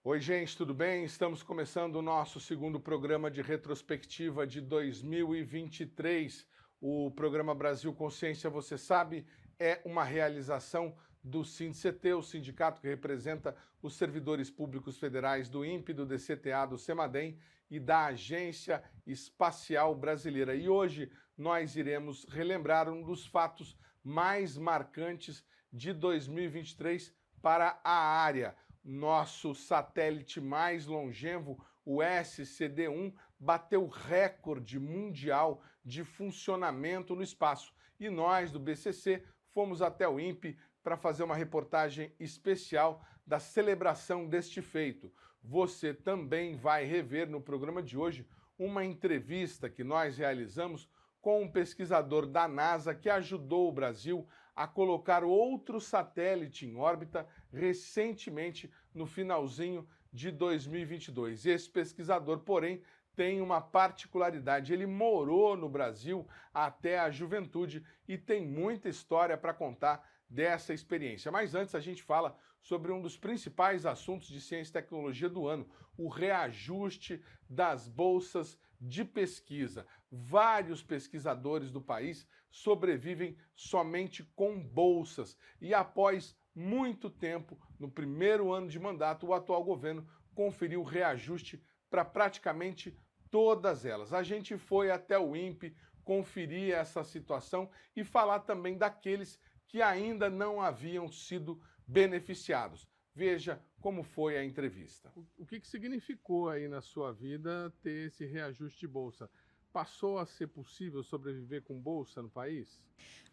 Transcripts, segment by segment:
Oi, gente, tudo bem? Estamos começando o nosso segundo programa de retrospectiva de 2023. O programa Brasil Consciência, você sabe, é uma realização do SINDCT, o sindicato que representa os servidores públicos federais do INPE, do DCTA, do CEMADEM e da Agência Espacial Brasileira. E hoje nós iremos relembrar um dos fatos mais marcantes de 2023 para a área. Nosso satélite mais longevo, o SCD-1, bateu recorde mundial de funcionamento no espaço. E nós, do BCC, fomos até o INPE para fazer uma reportagem especial da celebração deste feito. Você também vai rever no programa de hoje uma entrevista que nós realizamos com um pesquisador da NASA que ajudou o Brasil a colocar outro satélite em órbita recentemente no finalzinho de 2022. Esse pesquisador, porém, tem uma particularidade. Ele morou no Brasil até a juventude e tem muita história para contar dessa experiência. Mas antes a gente fala sobre um dos principais assuntos de ciência e tecnologia do ano, o reajuste das bolsas de pesquisa. Vários pesquisadores do país sobrevivem somente com bolsas e após muito tempo, no primeiro ano de mandato, o atual governo conferiu reajuste para praticamente todas elas. A gente foi até o INPE conferir essa situação e falar também daqueles que ainda não haviam sido beneficiados. Veja como foi a entrevista. O que significou aí na sua vida ter esse reajuste de bolsa? Passou a ser possível sobreviver com bolsa no país?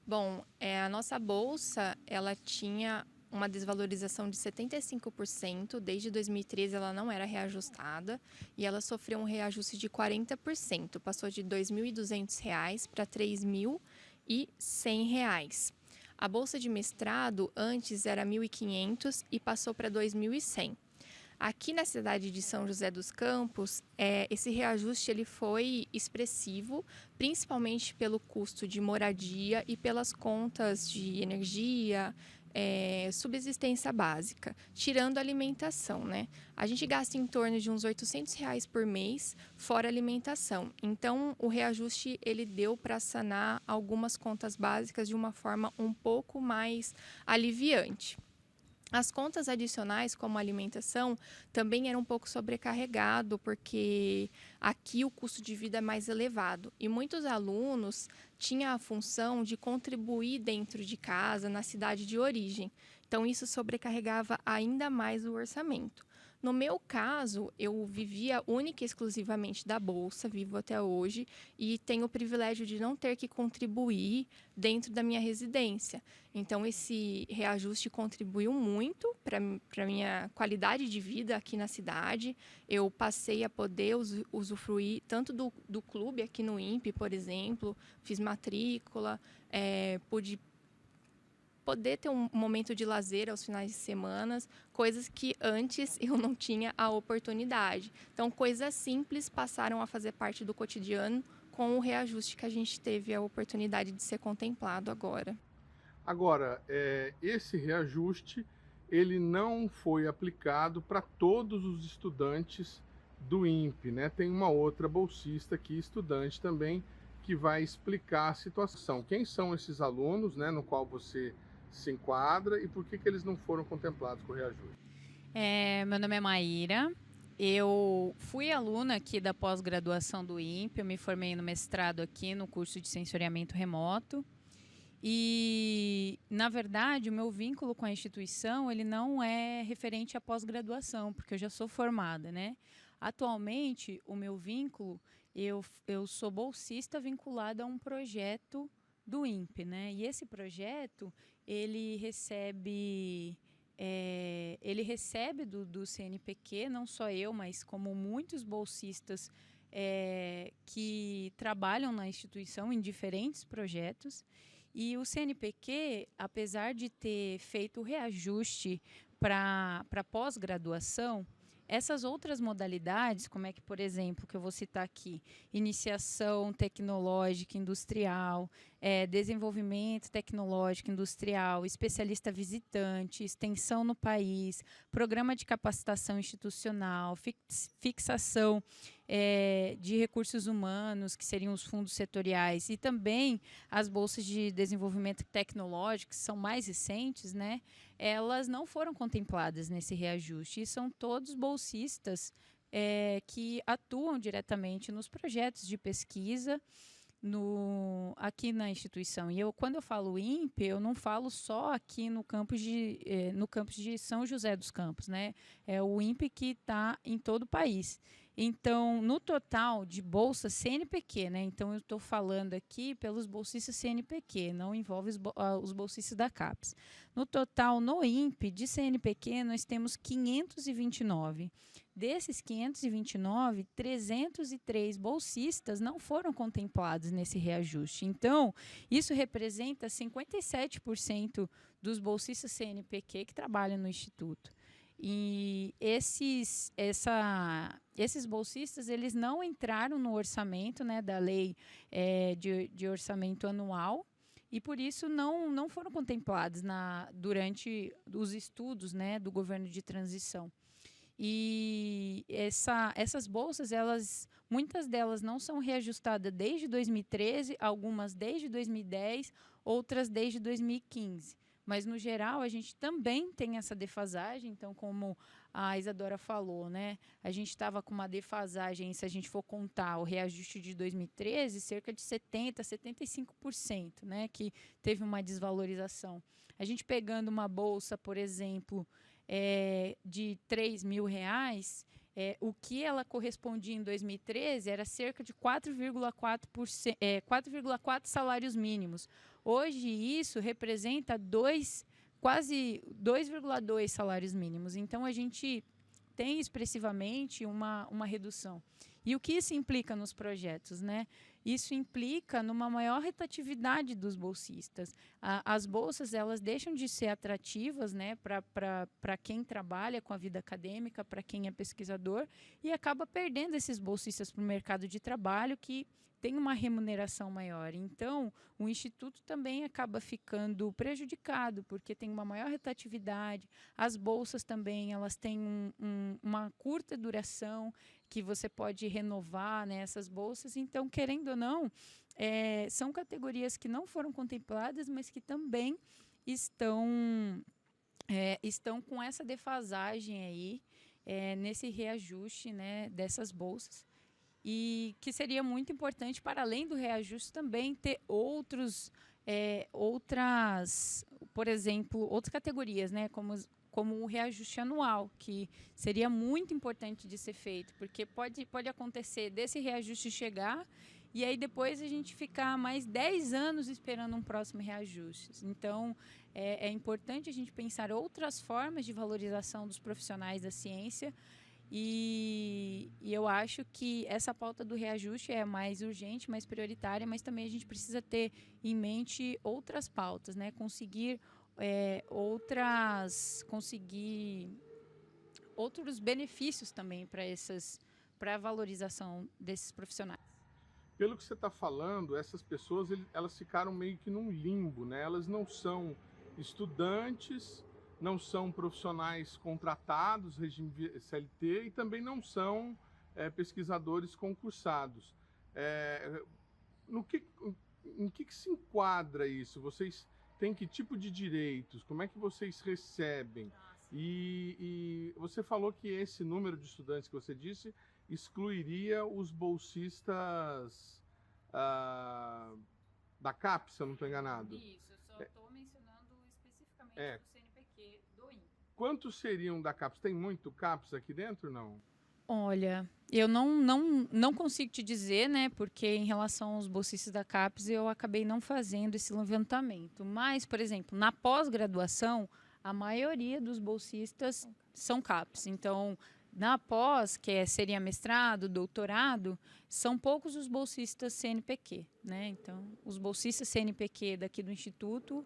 Bom, a nossa bolsa, ela tinha uma desvalorização de 75%, desde 2013 ela não era reajustada e ela sofreu um reajuste de 40%, passou de R$ 2.200 para R$ 3.100. A bolsa de mestrado antes era R$ 1.500 e passou para R$ 2.100. Aqui na cidade de São José dos Campos, esse reajuste ele foi expressivo, principalmente pelo custo de moradia e pelas contas de energia, subsistência básica, tirando a alimentação, né? A gente gasta em torno de uns R$ 800 por mês, fora alimentação. Então, o reajuste ele deu para sanar algumas contas básicas de uma forma um pouco mais aliviante. As contas adicionais, como a alimentação, também eram um pouco sobrecarregado, porque aqui o custo de vida é mais elevado. E muitos alunos tinham a função de contribuir dentro de casa, na cidade de origem. Então, isso sobrecarregava ainda mais o orçamento. No meu caso, eu vivia única e exclusivamente da bolsa, vivo até hoje, e tenho o privilégio de não ter que contribuir dentro da minha residência. Então, esse reajuste contribuiu muito para a minha qualidade de vida aqui na cidade. Eu passei a poder usufruir tanto do clube aqui no INPE, por exemplo, fiz matrícula, pude poder ter um momento de lazer aos finais de semana, coisas que antes eu não tinha a oportunidade. Então, coisas simples passaram a fazer parte do cotidiano com o reajuste que a gente teve a oportunidade de ser contemplado agora. Agora, esse reajuste ele não foi aplicado para todos os estudantes do INPE, né? Tem uma outra bolsista aqui, estudante também, que vai explicar a situação. Quem são esses alunos, né, no qual você se enquadra e por que eles não foram contemplados com o reajuste? Meu nome é Maíra, eu fui aluna aqui da pós-graduação do INPE, eu me formei no mestrado aqui no curso de sensoriamento remoto e, na verdade, o meu vínculo com a instituição ele não é referente à pós-graduação, porque eu já sou formada, né? Atualmente, o meu vínculo, eu sou bolsista vinculada a um projeto do INPE, né? E esse projeto, ele recebe do CNPq, não só eu, mas como muitos bolsistas que trabalham na instituição em diferentes projetos. E o CNPq, apesar de ter feito o reajuste para pós-graduação, essas outras modalidades, como é que, por exemplo, que eu vou citar aqui, iniciação tecnológica industrial, desenvolvimento tecnológico, industrial, especialista visitante, extensão no país, programa de capacitação institucional, fixação de recursos humanos, que seriam os fundos setoriais, e também as bolsas de desenvolvimento tecnológico, que são mais recentes, né, elas não foram contempladas nesse reajuste, e são todos bolsistas que atuam diretamente nos projetos de pesquisa aqui na instituição. E quando eu falo INPE, eu não falo só aqui no campus de São José dos Campos, né? É o INPE que está em todo o país. Então, no total de bolsas CNPq, né? Então, eu estou falando aqui pelos bolsistas CNPq, não envolve os bolsistas da CAPES. No total, no INPE, de CNPq, nós temos 529. Desses 529, 303 bolsistas não foram contemplados nesse reajuste. Então, isso representa 57% dos bolsistas CNPq que trabalham no Instituto. E esses bolsistas, eles não entraram no orçamento, né, da lei de orçamento anual, e por isso não foram contemplados durante os estudos, né, do governo de transição. E essas bolsas, muitas delas não são reajustadas desde 2013, algumas desde 2010, outras desde 2015. Mas, no geral, a gente também tem essa defasagem. Então, como a Isadora falou, né, a gente estava com uma defasagem, se a gente for contar o reajuste de 2013, cerca de 70%, 75%, né, que teve uma desvalorização. A gente pegando uma bolsa, por exemplo, de R$3.000, o que ela correspondia em 2013 era cerca de 4,4 salários mínimos. Hoje, isso representa quase 2,2 salários mínimos. Então, a gente tem expressivamente uma redução. E o que isso implica nos projetos, né? Isso implica numa maior rotatividade dos bolsistas. As bolsas, elas deixam de ser atrativas, né, para quem trabalha com a vida acadêmica, para quem é pesquisador, e acaba perdendo esses bolsistas para o mercado de trabalho, que tem uma remuneração maior. Então, o Instituto também acaba ficando prejudicado, porque tem uma maior rotatividade. As bolsas também, elas têm uma curta duração, que você pode renovar, né, essas bolsas. Então, querendo ou não, são categorias que não foram contempladas, mas que também estão com essa defasagem aí, nesse reajuste, né, dessas bolsas. E que seria muito importante, para além do reajuste, também ter outras, por exemplo, outras categorias, né, como o reajuste anual, que seria muito importante de ser feito, porque pode acontecer desse reajuste chegar e aí depois a gente ficar mais 10 anos esperando um próximo reajuste. Então, é importante a gente pensar outras formas de valorização dos profissionais da ciência, e eu acho que essa pauta do reajuste é mais urgente, mais prioritária, mas também a gente precisa ter em mente outras pautas, né? Conseguir outros benefícios também para a valorização desses profissionais. Pelo que você está falando, essas pessoas elas ficaram meio que num limbo, né? Elas não são estudantes, não são profissionais contratados, regime CLT, e também não são pesquisadores concursados. Em que se enquadra isso? Vocês têm que tipo de direitos? Como é que vocês recebem? E você falou que esse número de estudantes que você disse excluiria os bolsistas da CAPES, se eu não estou enganado. Isso, eu só estou mencionando especificamente do CNPq do INPE. Quantos seriam da CAPES? Tem muito CAPES aqui dentro, não? Olha, eu não consigo te dizer, né, porque em relação aos bolsistas da CAPES eu acabei não fazendo esse levantamento. Mas, por exemplo, na pós-graduação, a maioria dos bolsistas são CAPES. Então, na pós, que seria mestrado, doutorado, são poucos os bolsistas CNPq, né? Então, os bolsistas CNPq daqui do Instituto,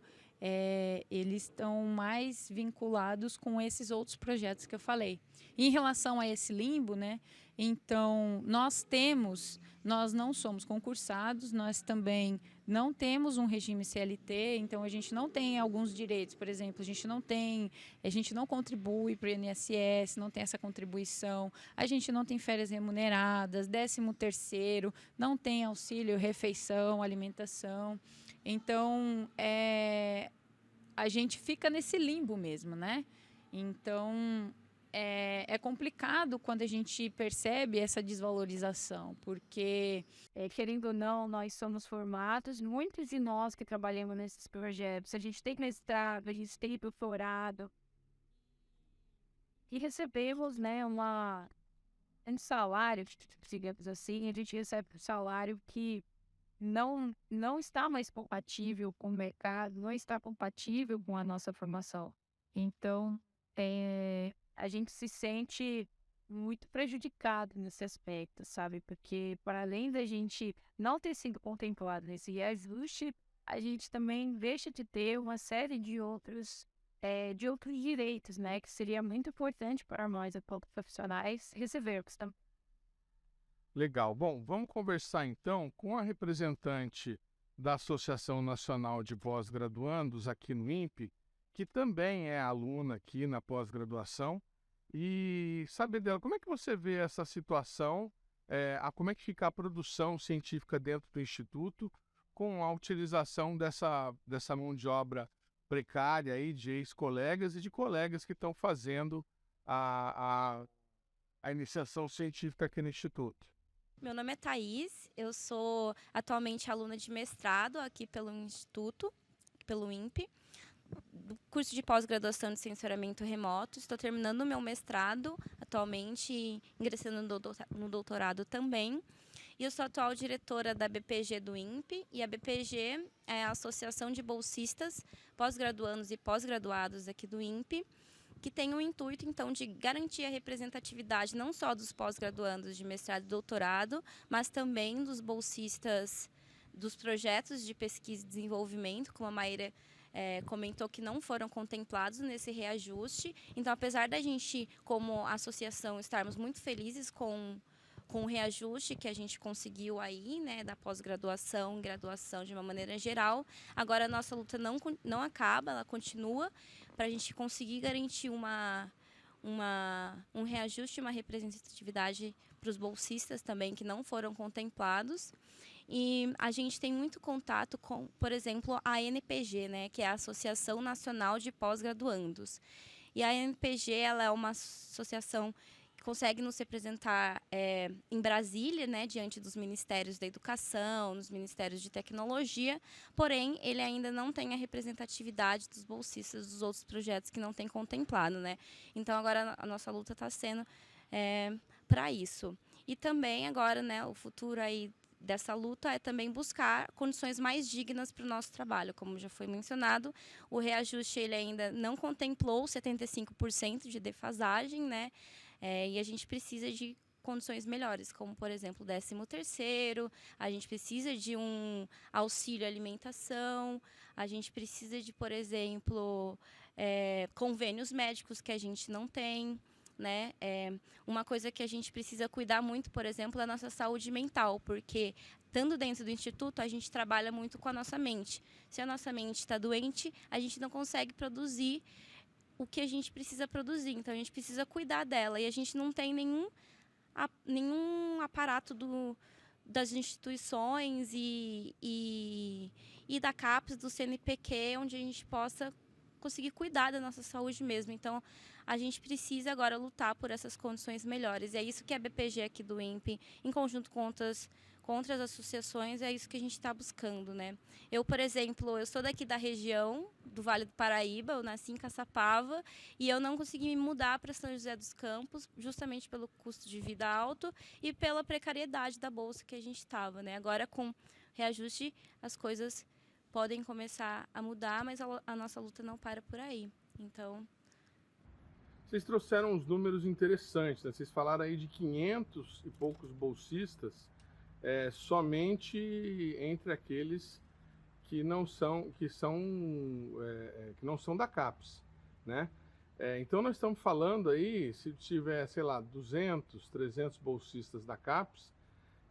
eles estão mais vinculados com esses outros projetos que eu falei. Em relação a esse limbo, né, Então, nós não somos concursados, nós também não temos um regime CLT, então a gente não tem alguns direitos, por exemplo, a gente não contribui para o INSS, não tem essa contribuição, a gente não tem férias remuneradas, 13º, não tem auxílio, refeição, alimentação. Então, a gente fica nesse limbo mesmo, né? Então, é complicado quando a gente percebe essa desvalorização, porque, querendo ou não, nós somos formados, muitos de nós que trabalhamos nesses projetos, a gente tem mestrado, a gente tem doutorado, e recebemos, né, um salário, digamos assim, a gente recebe um salário que não está mais compatível com o mercado, não está compatível com a nossa formação. Então, a gente se sente muito prejudicado nesse aspecto, sabe? Porque, para além da gente não ter sido contemplado nesse reajuste, a gente também deixa de ter uma série de outros direitos, né? Que seria muito importante para nós, enquanto profissionais, recebermos também. Legal. Bom, vamos conversar então com a representante da Associação Nacional de Pós-Graduandos aqui no INPE, que também é aluna aqui na pós-graduação, e saber dela, como é que você vê essa situação, como é que fica a produção científica dentro do Instituto com a utilização dessa mão de obra precária aí de ex-colegas e de colegas que estão fazendo a iniciação científica aqui no Instituto. Meu nome é Thaís, eu sou atualmente aluna de mestrado aqui pelo Instituto, pelo INPE, do curso de pós-graduação de sensoriamento remoto. Estou terminando o meu mestrado atualmente, ingressando no doutorado também. E eu sou atual diretora da BPG do INPE, e a BPG é a Associação de Bolsistas, Pós-Graduandos e Pós-Graduados aqui do INPE, que tem o intuito, então, de garantir a representatividade não só dos pós-graduandos de mestrado e doutorado, mas também dos bolsistas dos projetos de pesquisa e desenvolvimento, como a Maíra comentou, que não foram contemplados nesse reajuste. Então, apesar da gente, como associação, estarmos muito felizes com o reajuste que a gente conseguiu aí, né, da pós-graduação, graduação de uma maneira geral, agora a nossa luta não acaba, ela continua, para a gente conseguir garantir um reajuste, uma representatividade para os bolsistas também, que não foram contemplados. E a gente tem muito contato com, por exemplo, a ANPG, né, que é a Associação Nacional de Pós-Graduandos. E a ANPG, ela é uma associação que consegue nos representar em Brasília, né, diante dos Ministérios da Educação, nos Ministérios de Tecnologia, porém, ele ainda não tem a representatividade dos bolsistas dos outros projetos que não tem contemplado, né? Então, agora a nossa luta está sendo para isso. E também agora, né, o futuro aí dessa luta é também buscar condições mais dignas para o nosso trabalho. Como já foi mencionado, o reajuste ele ainda não contemplou 75% de defasagem, né? E a gente precisa de condições melhores, como, por exemplo, 13º, a gente precisa de um auxílio alimentação, a gente precisa de, por exemplo, convênios médicos que a gente não tem, né? Uma coisa que a gente precisa cuidar muito, por exemplo, é a nossa saúde mental, porque, estando dentro do Instituto, a gente trabalha muito com a nossa mente. Se a nossa mente está doente, a gente não consegue produzir o que a gente precisa produzir. Então, a gente precisa cuidar dela. E a gente não tem nenhum aparato das instituições e da CAPES, do CNPq, onde a gente possa conseguir cuidar da nossa saúde mesmo. Então, a gente precisa agora lutar por essas condições melhores. E é isso que a BPG aqui do INPE, em conjunto com outras associações, é isso que a gente está buscando, né? Eu, por exemplo, eu sou daqui da região do Vale do Paraíba, eu nasci em Caçapava, e eu não consegui me mudar para São José dos Campos, justamente pelo custo de vida alto e pela precariedade da bolsa que a gente estava, né? Agora, com reajuste, as coisas podem começar a mudar, mas a nossa luta não para por aí. Então, vocês trouxeram uns números interessantes, né? Vocês falaram aí de 500 e poucos bolsistas, somente entre aqueles que não são da CAPES, né? Então nós estamos falando aí, se tiver, sei lá, 200, 300 bolsistas da CAPES,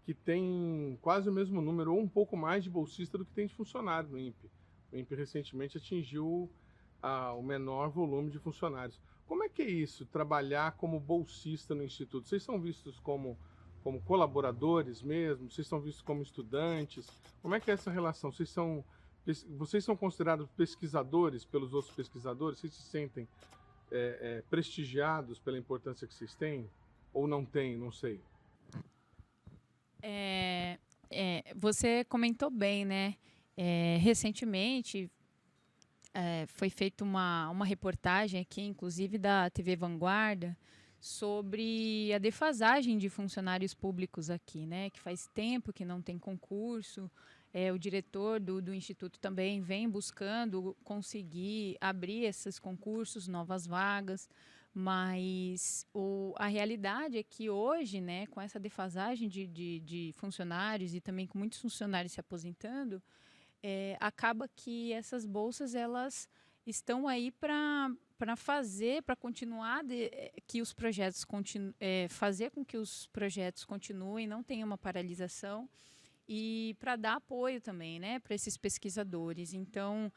que tem quase o mesmo número, ou um pouco mais de bolsista do que tem de funcionário no INPE. O INPE recentemente atingiu o menor volume de funcionários. Como é que é isso, trabalhar como bolsista no Instituto? Vocês são vistos como colaboradores mesmo? Vocês são vistos como estudantes? Como é que é essa relação? Vocês são considerados pesquisadores pelos outros pesquisadores? Vocês se sentem prestigiados pela importância que vocês têm? Ou não têm, não sei. Você comentou bem, né? Recentemente foi feita uma reportagem aqui, inclusive da TV Vanguarda, sobre a defasagem de funcionários públicos aqui, né? Que faz tempo que não tem concurso. O diretor do Instituto também vem buscando conseguir abrir esses concursos, novas vagas, mas a realidade é que hoje, né, com essa defasagem de funcionários e também com muitos funcionários se aposentando, acaba que essas bolsas elas estão aí para continuar que os projetos fazer com que os projetos continuem, não tenha uma paralisação, e para dar apoio também, né, para esses pesquisadores. Então,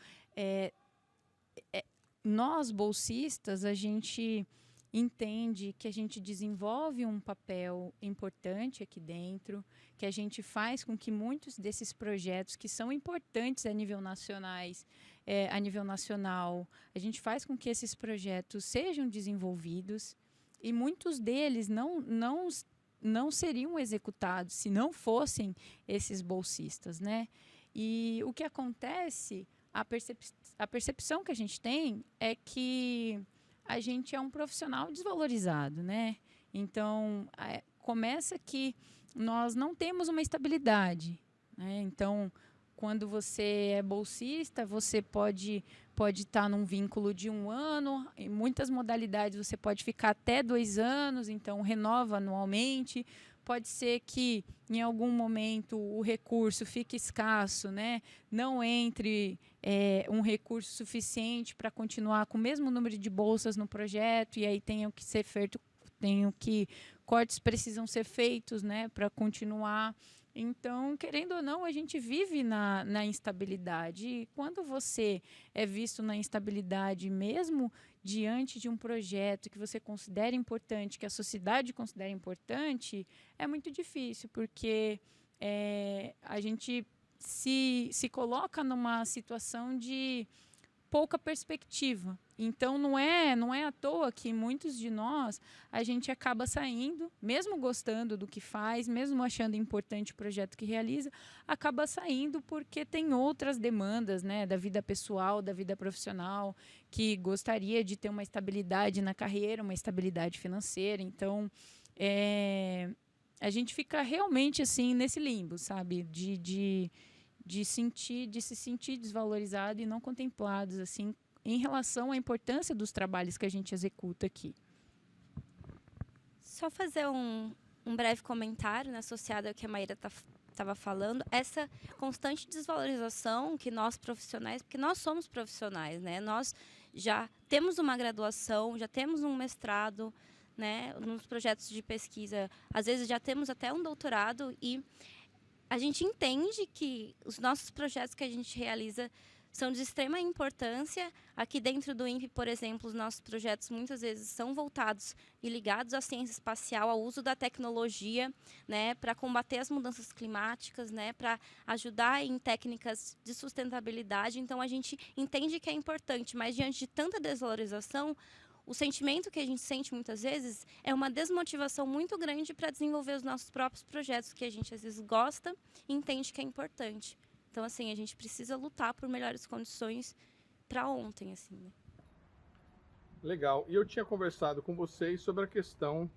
nós bolsistas, a gente entende que a gente desenvolve um papel importante aqui dentro, que a gente faz com que muitos desses projetos que são importantes a nível nacional, a gente faz com que esses projetos sejam desenvolvidos, e muitos deles não seriam executados se não fossem esses bolsistas, né? E o que acontece, a percepção que a gente tem é que a gente é um profissional desvalorizado, né? Então, começa que nós não temos uma estabilidade, né? Então, quando você é bolsista, você pode estar num vínculo de 1 ano, em muitas modalidades você pode ficar até 2 anos, então renova anualmente. Pode ser que em algum momento o recurso fique escasso, né? Não entre um recurso suficiente para continuar com o mesmo número de bolsas no projeto, e aí cortes precisam ser feitos, né, para continuar. Então, querendo ou não, a gente vive na instabilidade. E quando você é visto na instabilidade, mesmo diante de um projeto que você considera importante, que a sociedade considera importante, é muito difícil, porque a gente se coloca numa situação de pouca perspectiva. Então, não é à toa que muitos de nós, a gente acaba saindo, mesmo gostando do que faz, mesmo achando importante o projeto que realiza, acaba saindo porque tem outras demandas, né, da vida pessoal, da vida profissional, que gostaria de ter uma estabilidade na carreira, uma estabilidade financeira. Então, a gente fica realmente assim nesse limbo, sabe, de se sentir desvalorizado e não contemplados assim em relação à importância dos trabalhos que a gente executa aqui. Só fazer um breve comentário, né, associado ao que a Maíra estava falando, essa constante desvalorização que nós profissionais, porque nós somos profissionais, né, nós já temos uma graduação, já temos um mestrado, né, nos projetos de pesquisa, às vezes já temos até um doutorado, e a gente entende que os nossos projetos que a gente realiza são de extrema importância. Aqui dentro do INPE, por exemplo, os nossos projetos muitas vezes são voltados e ligados à ciência espacial, ao uso da tecnologia, né, para combater as mudanças climáticas, né, para ajudar em técnicas de sustentabilidade. Então, a gente entende que é importante, mas diante de tanta desvalorização, o sentimento que a gente sente muitas vezes é uma desmotivação muito grande para desenvolver os nossos próprios projetos, que a gente às vezes gosta e entende que é importante. Então, assim, a gente precisa lutar por melhores condições para ontem, assim, né? Legal. E eu tinha conversado com vocês sobre a questão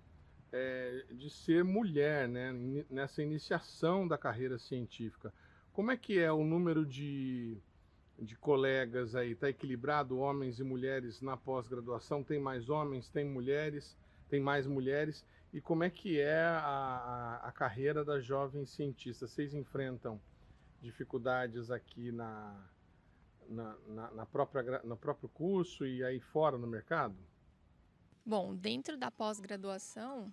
de ser mulher, né, nessa iniciação da carreira científica. Como é que é o número de colegas aí? Está equilibrado, homens e mulheres na pós-graduação? Tem mais homens, tem mulheres, tem mais mulheres? E como é que é a carreira da jovem cientista? Vocês enfrentam dificuldades aqui no próprio curso e aí fora no mercado? Bom, dentro da pós-graduação,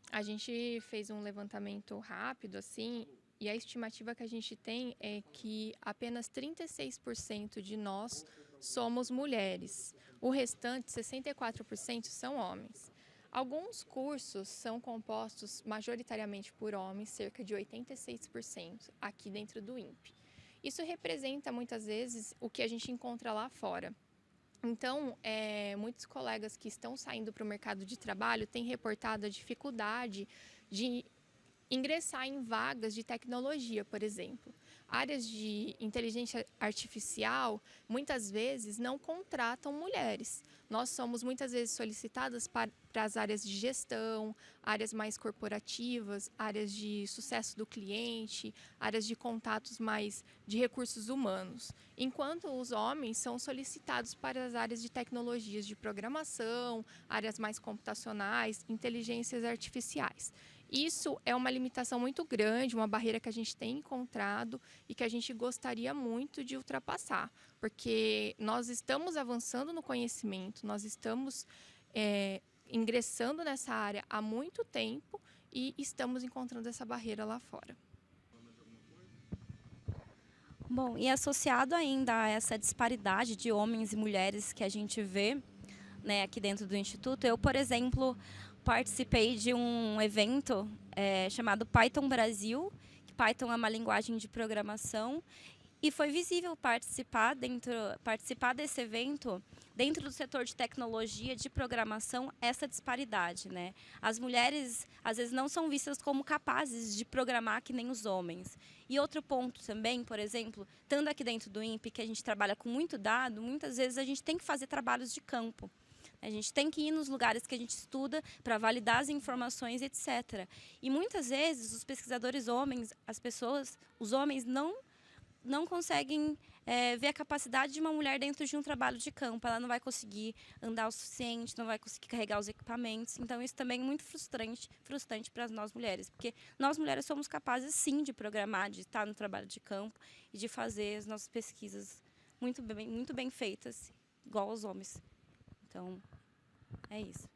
a gente fez um levantamento rápido, assim, e a estimativa que a gente tem é que apenas 36% de nós somos mulheres. O restante, 64%, são homens. Alguns cursos são compostos majoritariamente por homens, cerca de 86% aqui dentro do INPE. Isso representa muitas vezes o que a gente encontra lá fora. Então, muitos colegas que estão saindo para o mercado de trabalho têm reportado a dificuldade de ingressar em vagas de tecnologia, por exemplo. Áreas de inteligência artificial, muitas vezes, não contratam mulheres. Nós somos muitas vezes solicitadas para as áreas de gestão, áreas mais corporativas, áreas de sucesso do cliente, áreas de contatos mais de recursos humanos. Enquanto os homens são solicitados para as áreas de tecnologias de programação, áreas mais computacionais, inteligências artificiais. Isso é uma limitação muito grande, uma barreira que a gente tem encontrado e que a gente gostaria muito de ultrapassar, porque nós estamos avançando no conhecimento, nós estamos ingressando nessa área há muito tempo e estamos encontrando essa barreira lá fora. Bom, e associado ainda a essa disparidade de homens e mulheres que a gente vê, né, aqui dentro do Instituto, eu, por exemplo, participei de um evento chamado Python Brasil, que Python é uma linguagem de programação, e foi visível participar desse evento, dentro do setor de tecnologia, de programação, essa disparidade, né? As mulheres, às vezes, não são vistas como capazes de programar que nem os homens. E outro ponto também, por exemplo, estando aqui dentro do INPE, que a gente trabalha com muito dado, muitas vezes a gente tem que fazer trabalhos de campo. A gente tem que ir nos lugares que a gente estuda para validar as informações, etc. E muitas vezes os pesquisadores homens, os homens não conseguem ver a capacidade de uma mulher dentro de um trabalho de campo. Ela não vai conseguir andar o suficiente, não vai conseguir carregar os equipamentos. Então, isso também é muito frustrante para nós mulheres, porque nós mulheres somos capazes, sim, de programar, de estar no trabalho de campo e de fazer as nossas pesquisas muito bem feitas, igual aos homens. Então, é isso.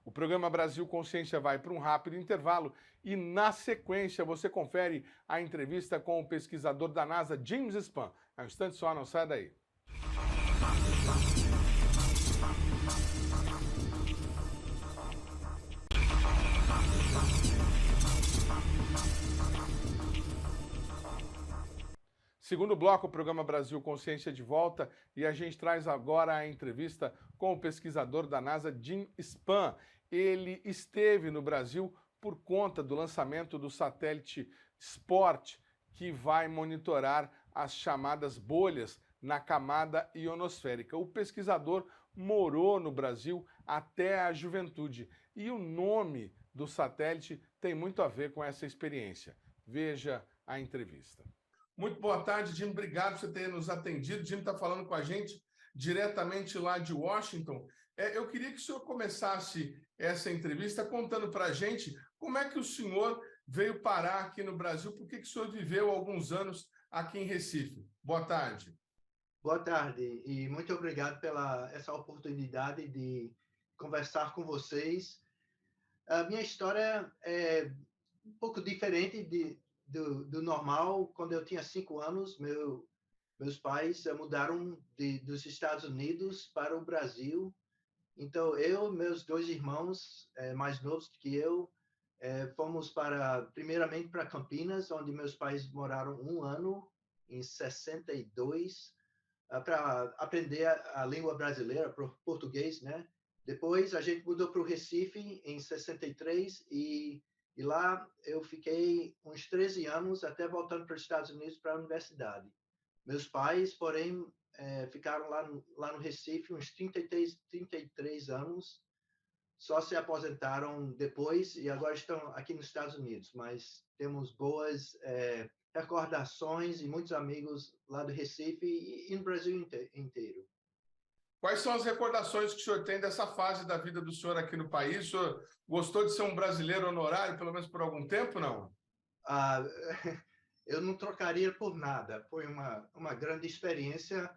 O programa Brasil Consciência vai para um rápido intervalo e, na sequência, você confere a entrevista com o pesquisador da NASA, James Spann. É um instante só, não sai daí. Segundo bloco, o programa Brasil Consciência de volta e a gente traz agora a entrevista com o pesquisador da NASA, Jim Spann. Ele esteve no Brasil por conta do lançamento do satélite SPORT, que vai monitorar as chamadas bolhas na camada ionosférica. O pesquisador morou no Brasil até a juventude e o nome do satélite tem muito a ver com essa experiência. Veja a entrevista. Muito boa tarde, Jim. Obrigado por você ter nos atendido. Jim está falando com a gente diretamente lá de Washington. Eu queria que o senhor começasse essa entrevista contando para a gente como é que o senhor veio parar aqui no Brasil, por que o senhor viveu alguns anos aqui em Recife. Boa tarde. Boa tarde e muito obrigado pela essa oportunidade de conversar com vocês. A minha história é um pouco diferente do normal. Quando eu tinha 5 anos, meus pais mudaram dos Estados Unidos para o Brasil. Então, eu e meus 2 irmãos mais novos que eu, fomos primeiramente para Campinas, onde meus pais moraram 1 ano, em 62, para aprender a língua brasileira, português, né? Depois, a gente mudou para o Recife, em 63, e lá eu fiquei uns 13 anos, até voltando para os Estados Unidos para a universidade. Meus pais, porém, ficaram lá no Recife uns 33 anos, só se aposentaram depois e agora estão aqui nos Estados Unidos, mas temos boas recordações e muitos amigos lá do Recife e no Brasil inteiro. Quais são as recordações que o senhor tem dessa fase da vida do senhor aqui no país? O senhor gostou de ser um brasileiro honorário, pelo menos por algum tempo, não? Eu não trocaria por nada. Foi uma grande experiência.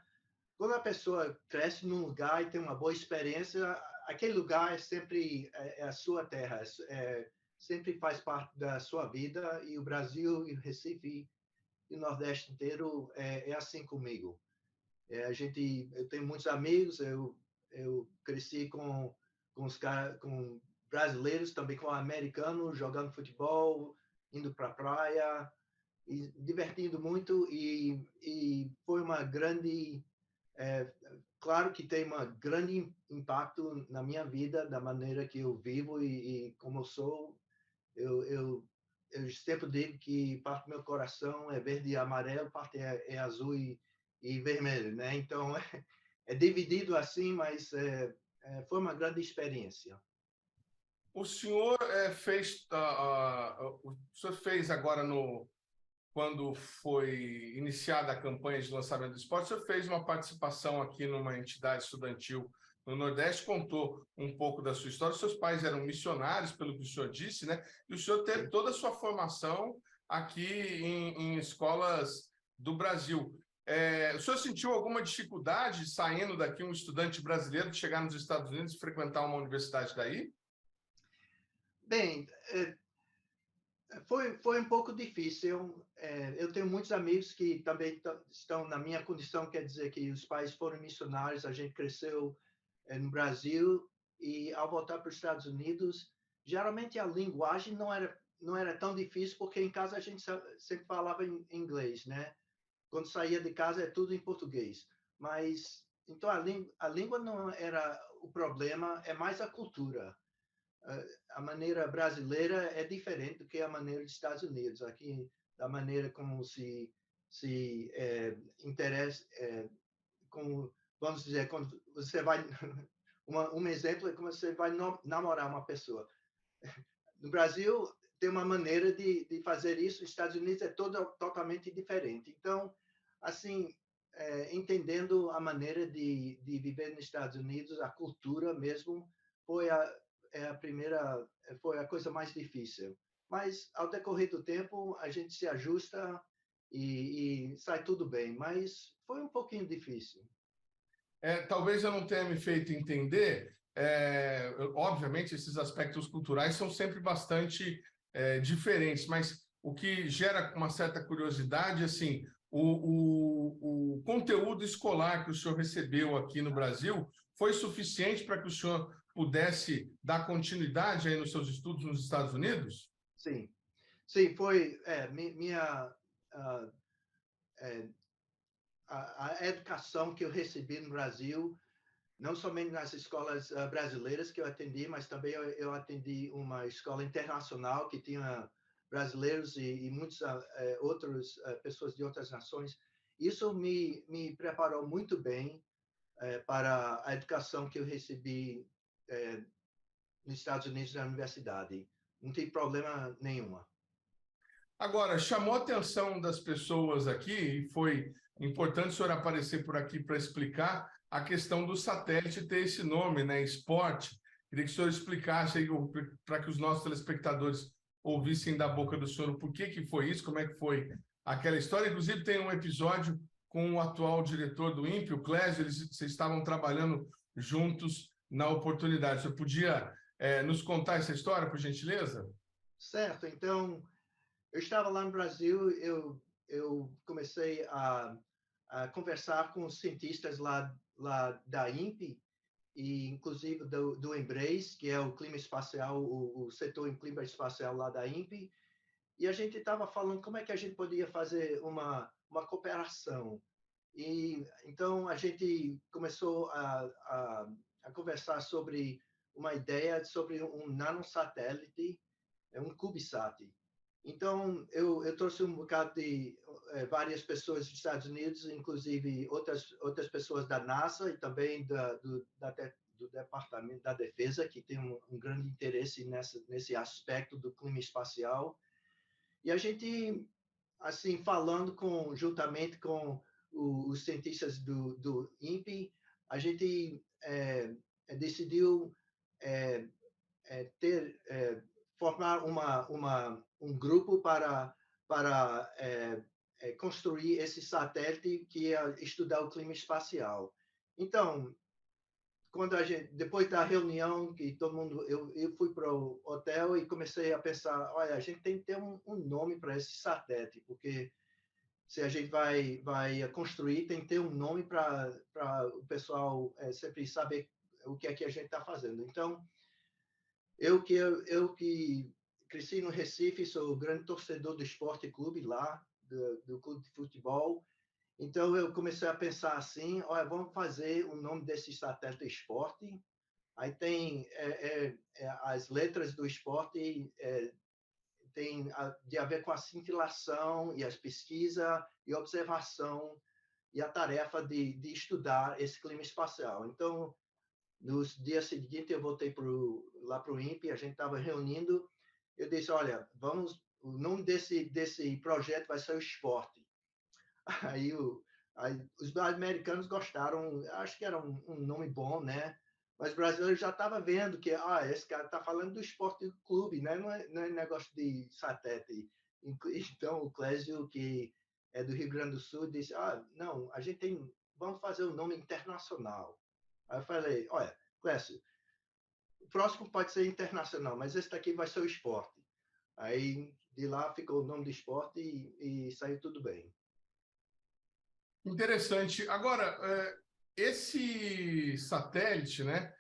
Quando a pessoa cresce num lugar e tem uma boa experiência, aquele lugar sempre a sua terra, sempre faz parte da sua vida, e o Brasil, e o Recife, e o Nordeste inteiro é assim comigo. Eu tenho muitos amigos, eu cresci com com brasileiros, também com americanos, jogando futebol, indo para a praia, e divertindo muito, e foi uma grande... claro que tem um grande impacto na minha vida, da maneira que eu vivo e como eu sou. Eu sempre digo que parte do meu coração é verde e amarelo, parte é azul e vermelho, né? Então, é dividido assim, mas foi uma grande experiência. O senhor o senhor fez agora quando foi iniciada a campanha de lançamento do esporte, o senhor fez uma participação aqui numa entidade estudantil no Nordeste, contou um pouco da sua história. Os seus pais eram missionários, pelo que o senhor disse, né? E o senhor teve toda a sua formação aqui em escolas do Brasil. O senhor sentiu alguma dificuldade saindo daqui, um estudante brasileiro, de chegar nos Estados Unidos e frequentar uma universidade daí? Bem, foi um pouco difícil. Eu tenho muitos amigos que também estão na minha condição, quer dizer que os pais foram missionários, a gente cresceu no Brasil, e ao voltar para os Estados Unidos, geralmente a linguagem não era tão difícil, porque em casa a gente sempre falava em inglês, né? Quando saía de casa é tudo em português. Mas então a língua não era o problema, é mais a cultura. A maneira brasileira é diferente do que a maneira dos Estados Unidos. Aqui, da maneira como se interessa, como, vamos dizer, quando você vai... Um exemplo é como você vai namorar uma pessoa. No Brasil, tem uma maneira de fazer isso, nos Estados Unidos é totalmente diferente. Então, assim, entendendo a maneira de viver nos Estados Unidos, a cultura mesmo, foi foi a coisa mais difícil. Mas, ao decorrer do tempo, a gente se ajusta e sai tudo bem. Mas foi um pouquinho difícil. Talvez eu não tenha me feito entender. Obviamente, esses aspectos culturais são sempre bastante diferentes, mas o que gera uma certa curiosidade, assim, o conteúdo escolar que o senhor recebeu aqui no Brasil foi suficiente para que o senhor pudesse dar continuidade aí nos seus estudos nos Estados Unidos? Sim, sim, foi minha a educação que eu recebi no Brasil, não somente nas escolas brasileiras que eu atendi, mas também eu atendi uma escola internacional que tinha brasileiros e muitas outras pessoas de outras nações. Isso me preparou muito bem para a educação que eu recebi nos Estados Unidos na universidade. Não tive problema nenhuma. Agora, chamou a atenção das pessoas aqui, e foi importante o senhor aparecer por aqui para explicar a questão do satélite ter esse nome, né? Esporte. Queria que o senhor explicasse aí para que os nossos telespectadores ouvissem da boca do senhor o porquê que foi isso, como é que foi aquela história. Inclusive, tem um episódio com o atual diretor do INPE, o Clésio, vocês estavam trabalhando juntos na oportunidade. O senhor podia nos contar essa história, por gentileza? Certo. Então, eu estava lá no Brasil, eu comecei a conversar com os cientistas lá da INPE, e inclusive do Embrace, que é o clima espacial, o setor em clima espacial lá da INPE, e a gente estava falando como é que a gente podia fazer uma cooperação. E então a gente começou a conversar sobre uma ideia sobre um nanosatélite, um CubeSat. Então, eu trouxe um bocado de várias pessoas dos Estados Unidos, inclusive outras pessoas da NASA e também do Departamento da Defesa, que tem um grande interesse nesse aspecto do clima espacial. E a gente, assim, falando juntamente com os cientistas do INPE, a gente decidiu formar um grupo para construir esse satélite que ia estudar o clima espacial. Então, quando depois da reunião, que todo mundo, eu fui para o hotel e comecei a pensar, olha, a gente tem que ter um nome para esse satélite, porque se a gente vai construir, tem que ter um nome para o pessoal sempre saber o que é que a gente está fazendo. Então, eu que cresci no Recife, sou grande torcedor do Esporte Clube lá, do clube de futebol. Então, eu comecei a pensar assim, olha, vamos fazer o nome desse satélite esporte. Aí tem as letras do esporte, tem de a ver com a cintilação e as pesquisas e observação e a tarefa de estudar esse clima espacial. Então, nos dias seguintes, eu voltei lá para o INPE, a gente estava reunindo, eu disse, olha, o nome desse projeto vai ser o esporte. Aí, aí os americanos gostaram, acho que era um nome bom, né? Mas o brasileiro já estava vendo que esse cara está falando do esporte clube, né? Não é negócio de satélite. Então, o Clésio, que é do Rio Grande do Sul, disse, não, vamos fazer um nome internacional. Aí eu falei, olha, Clésio, o próximo pode ser internacional, mas esse daqui vai ser o esporte. Aí, de lá, ficou o nome do esporte e saiu tudo bem. Interessante. Agora, esse satélite, né,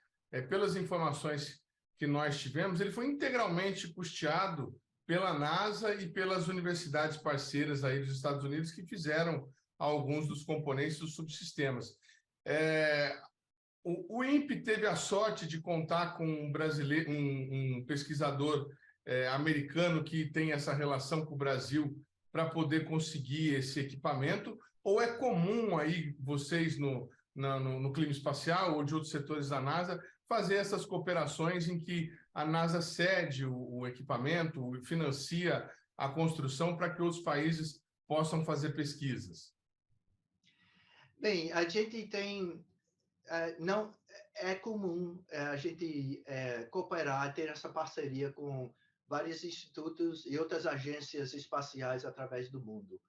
pelas informações que nós tivemos, ele foi integralmente custeado pela NASA e pelas universidades parceiras aí dos Estados Unidos que fizeram alguns dos componentes dos subsistemas. O INPE teve a sorte de contar com um brasileiro, um pesquisador americano que tem essa relação com o Brasil para poder conseguir esse equipamento, ou é comum aí vocês no clima espacial ou de outros setores da NASA fazer essas cooperações em que a NASA cede o equipamento, financia a construção para que outros países possam fazer pesquisas? Bem, a gente tem não é comum a gente cooperar, ter essa parceria com vários institutos e outras agências espaciais através do mundo.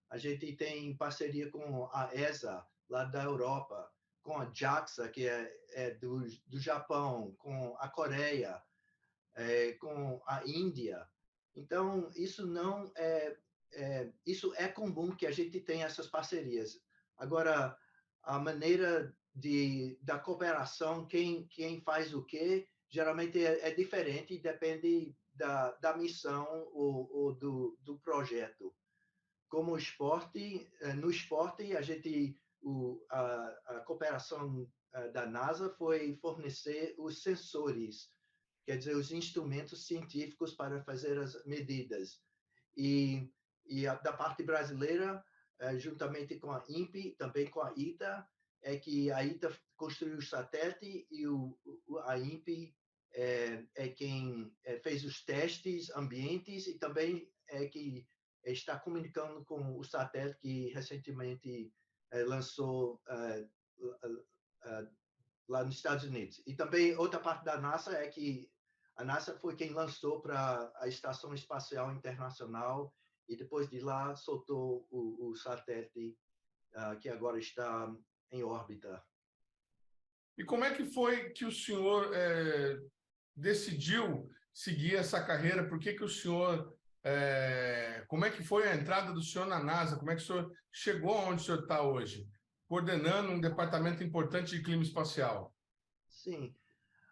A gente tem parceria com a ESA, lá da Europa, com a JAXA, que é do Japão, com a Coreia, com a Índia. Então, isso é comum que a gente tenha essas parcerias. Agora, a maneira da cooperação, quem faz o quê, geralmente é diferente, depende da missão ou do projeto. Como esporte, no esporte, a cooperação da NASA foi fornecer os sensores, quer dizer, os instrumentos científicos para fazer as medidas. E da parte brasileira, juntamente com a INPE, também com a ITA, é que a ITA construiu o satélite e a INPE é quem fez os testes ambientes e também é que está comunicando com o satélite que recentemente lançou lá nos Estados Unidos. E também outra parte da NASA é que a NASA foi quem lançou para a Estação Espacial Internacional e depois de lá soltou o satélite que agora está em órbita. E como é que foi que o senhor decidiu seguir essa carreira? Por que o senhor... como é que foi a entrada do senhor na NASA? Como é que o senhor chegou onde o senhor está hoje? Coordenando um departamento importante de clima espacial. Sim.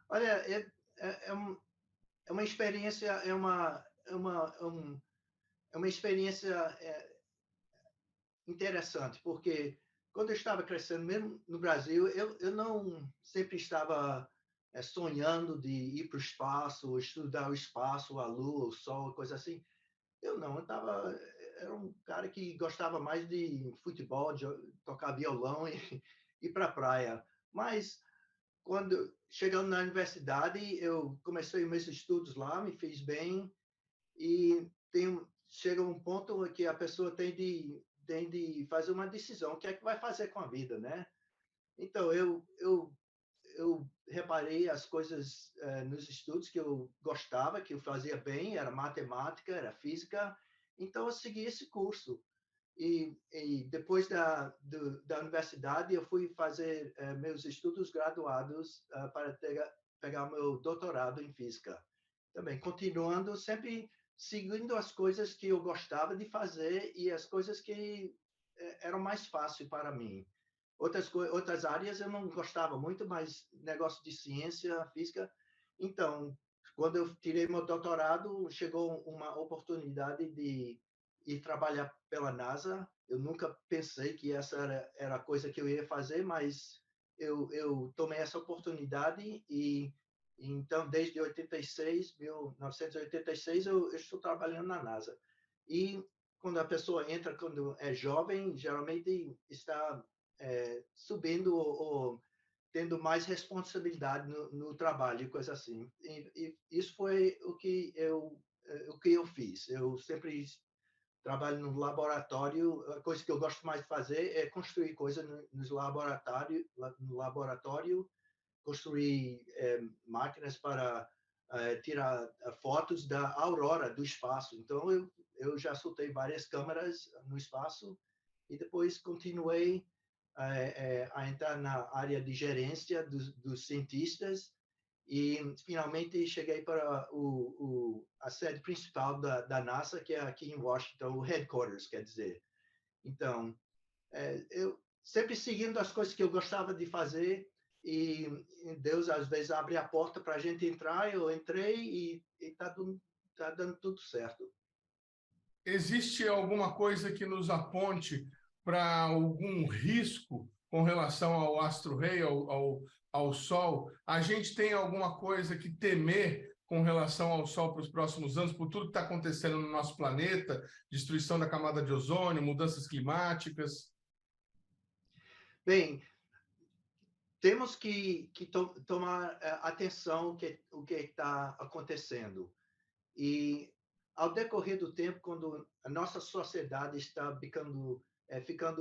Olha, é uma experiência, é uma experiência interessante, porque quando eu estava crescendo, mesmo no Brasil, eu não sempre estava sonhando de ir para o espaço, estudar o espaço, a lua, o sol, coisa assim. Eu era um cara que gostava mais de futebol, de tocar violão e ir para a praia. Mas quando chegando na universidade, eu comecei meus estudos lá, me fiz bem e chega um ponto que a pessoa tem de fazer uma decisão, o que é que vai fazer com a vida, né? Então, eu reparei as coisas nos estudos que eu gostava, que eu fazia bem, era matemática, era física, então eu segui esse curso. e depois da universidade, eu fui fazer meus estudos graduados para pegar meu doutorado em física. Também continuando, sempre seguindo as coisas que eu gostava de fazer e as coisas que eram mais fáceis para mim. Outras áreas eu não gostava muito, mas negócio de ciência, física. Então, quando eu tirei meu doutorado, chegou uma oportunidade de ir trabalhar pela NASA. Eu nunca pensei que essa era a coisa que eu ia fazer, mas eu tomei essa oportunidade e então desde 1986 eu estou trabalhando na NASA. E quando a pessoa entra quando é jovem, geralmente está subindo ou tendo mais responsabilidade no trabalho e coisa assim. E isso foi o que eu fiz. Eu sempre trabalho no laboratório. A coisa que eu gosto mais de fazer é construir coisas no laboratório, construir máquinas para tirar fotos da aurora do espaço. Então, eu já soltei várias câmeras no espaço e depois continuei a entrar na área de gerência dos cientistas e finalmente cheguei para a sede principal da NASA, que é aqui em Washington, o headquarters, quer dizer. Então, eu sempre seguindo as coisas que eu gostava de fazer e Deus às vezes abre a porta para a gente entrar. Eu entrei e está dando tudo certo. Existe alguma coisa que nos aponte para algum risco com relação ao astro-rei, ao Sol? A gente tem alguma coisa que temer com relação ao Sol para os próximos anos, por tudo que está acontecendo no nosso planeta, destruição da camada de ozônio, mudanças climáticas? Bem, temos que tomar atenção o que está acontecendo. E ao decorrer do tempo, quando a nossa sociedade está ficando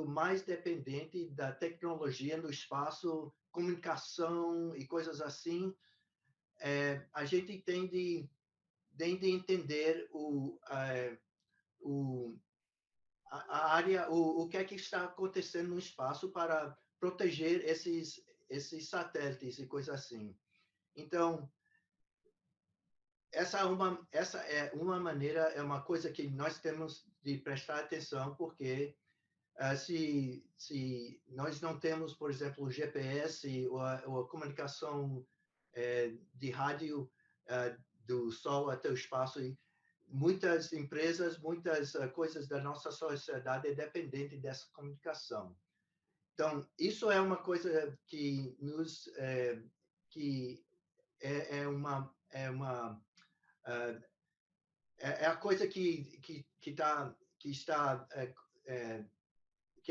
mais dependente da tecnologia no espaço, comunicação e coisas assim, a gente tem de entender a área, o que é que está acontecendo no espaço para proteger esses satélites e coisas assim. Então, essa é uma maneira, é uma coisa que nós temos de prestar atenção, porque se nós não temos, por exemplo, o GPS ou a comunicação de rádio do Sol até o espaço, e muitas empresas, muitas coisas da nossa sociedade é dependente dessa comunicação. Então, isso é uma coisa que que é uma é a coisa que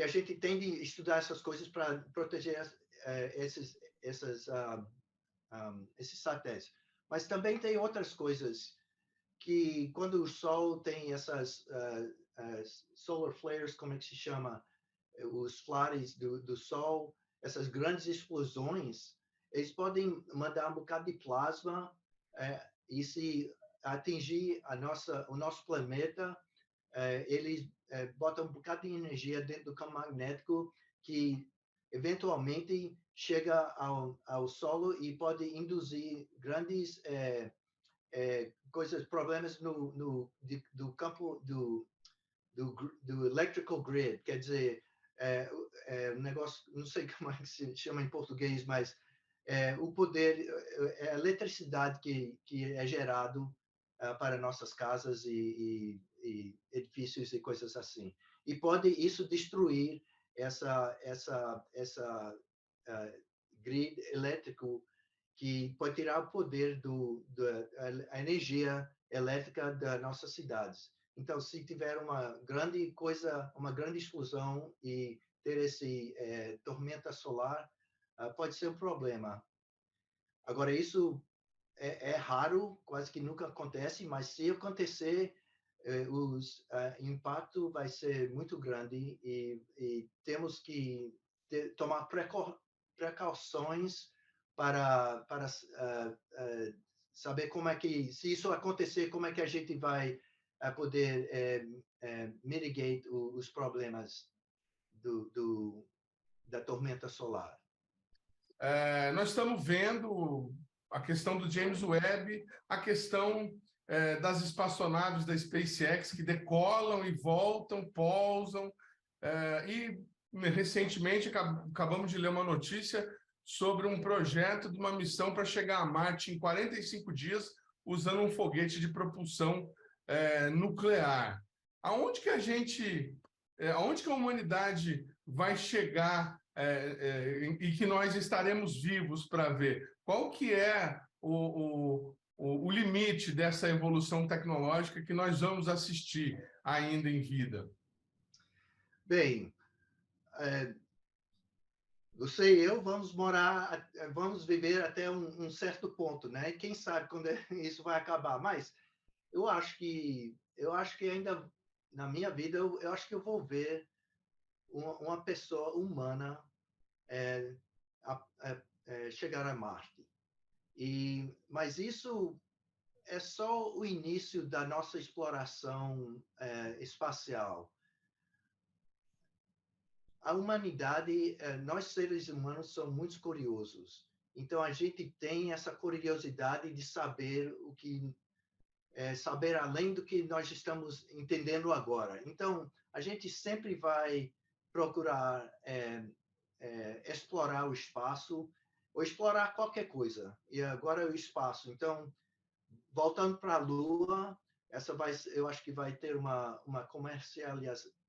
a gente tem de estudar essas coisas para proteger esses satélites. Mas também tem outras coisas que, quando o Sol tem essas solar flares, como é que se chama? Os flares do Sol, essas grandes explosões, eles podem mandar um bocado de plasma e se atingir o nosso planeta, eles botam um bocado de energia dentro do campo magnético que eventualmente chega ao solo e pode induzir grandes coisas, problemas do campo do electrical grid, quer dizer, um negócio, não sei como é que se chama em português, mas o poder, a eletricidade que é gerado para nossas casas e edifícios e coisas assim. E pode isso destruir essa grid elétrico que pode tirar o poder a energia elétrica das nossas cidades. Então, se tiver uma grande explosão e ter esse tormenta solar, pode ser um problema. Agora, isso é raro, quase que nunca acontece, mas se acontecer, o impacto vai ser muito grande e temos que tomar precauções para saber como é que, se isso acontecer, como é que a gente vai a poder mitigate os problemas da tormenta solar? Nós estamos vendo a questão do James Webb, a questão das espaçonaves da SpaceX que decolam e voltam, pousam, e recentemente acabamos de ler uma notícia sobre um projeto de uma missão para chegar a Marte em 45 dias usando um foguete de propulsão nuclear. Aonde que a humanidade vai chegar e que nós estaremos vivos para ver? Qual que é o limite dessa evolução tecnológica que nós vamos assistir ainda em vida? Bem, você e eu vamos viver até um certo ponto, né? Quem sabe quando isso vai acabar? Mas eu acho que ainda na minha vida eu acho que eu vou ver uma pessoa humana chegar a Marte. Mas isso é só o início da nossa exploração espacial. A humanidade, nós seres humanos somos muito curiosos. Então a gente tem essa curiosidade de saber saber além do que nós estamos entendendo agora. Então a gente sempre vai procurar explorar o espaço ou explorar qualquer coisa. E agora é o espaço. Então, voltando para a Lua, eu acho que vai ter uma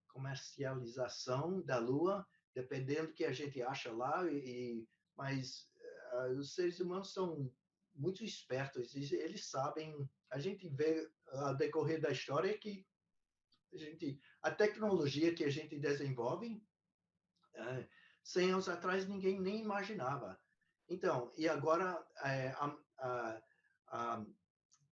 comercialização da Lua, dependendo do que a gente acha lá. Mas os seres humanos são muito espertos, eles sabem. A gente vê ao decorrer da história que a tecnologia que a gente desenvolve 100 anos atrás ninguém nem imaginava. Então, e agora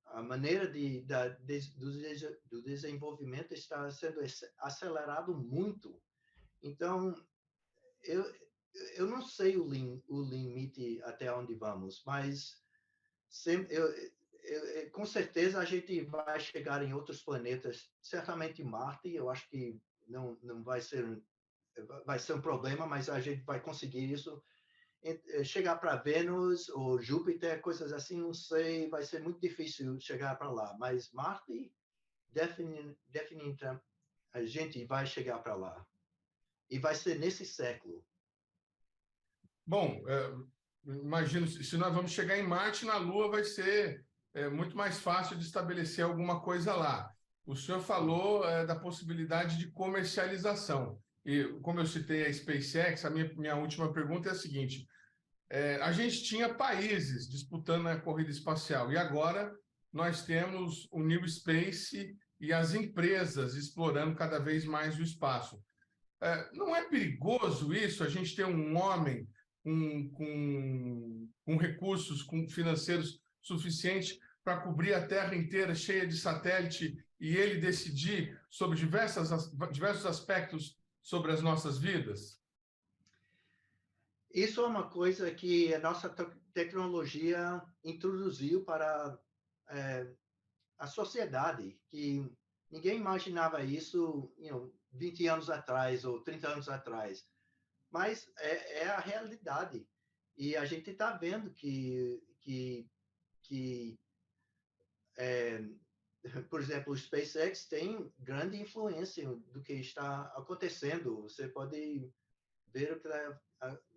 a maneira do desenvolvimento está sendo acelerado muito. Então, eu não sei o limite até onde vamos, mas com certeza a gente vai chegar em outros planetas, certamente Marte. Eu acho que não vai ser um problema, mas a gente vai conseguir isso. Chegar para Vênus ou Júpiter, coisas assim, não sei, vai ser muito difícil chegar para lá. Mas Marte, definitivamente, a gente vai chegar para lá. E vai ser nesse século. Bom, imagino, se nós vamos chegar em Marte, na Lua vai ser muito mais fácil de estabelecer alguma coisa lá. O senhor falou da possibilidade de comercialização. E, como eu citei a SpaceX, a minha última pergunta é a seguinte: a gente tinha países disputando a corrida espacial e agora nós temos o New Space e as empresas explorando cada vez mais o espaço. Não é perigoso isso, a gente ter um homem com recursos financeiros suficientes para cobrir a Terra inteira cheia de satélite e ele decidir sobre diversos aspectos sobre as nossas vidas? Isso é uma coisa que a nossa tecnologia introduziu para a sociedade, que ninguém imaginava isso 20 anos atrás ou 30 anos atrás. Mas é a realidade. E a gente está vendo que por exemplo, o SpaceX tem grande influência do que está acontecendo. Você pode ver que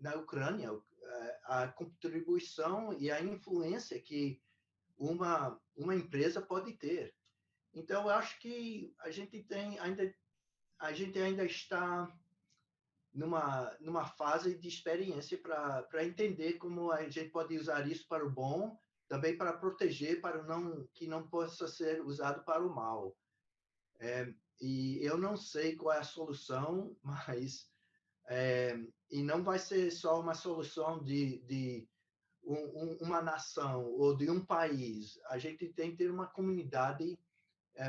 na Ucrânia a contribuição e a influência que uma empresa pode ter. Então, eu acho que a gente ainda está numa fase de experiência para entender como a gente pode usar isso para o bom, também para proteger, para que não possa ser usado para o mal. E eu não sei qual é a solução, mas e não vai ser só uma solução de uma nação ou de um país. A gente tem que ter uma comunidade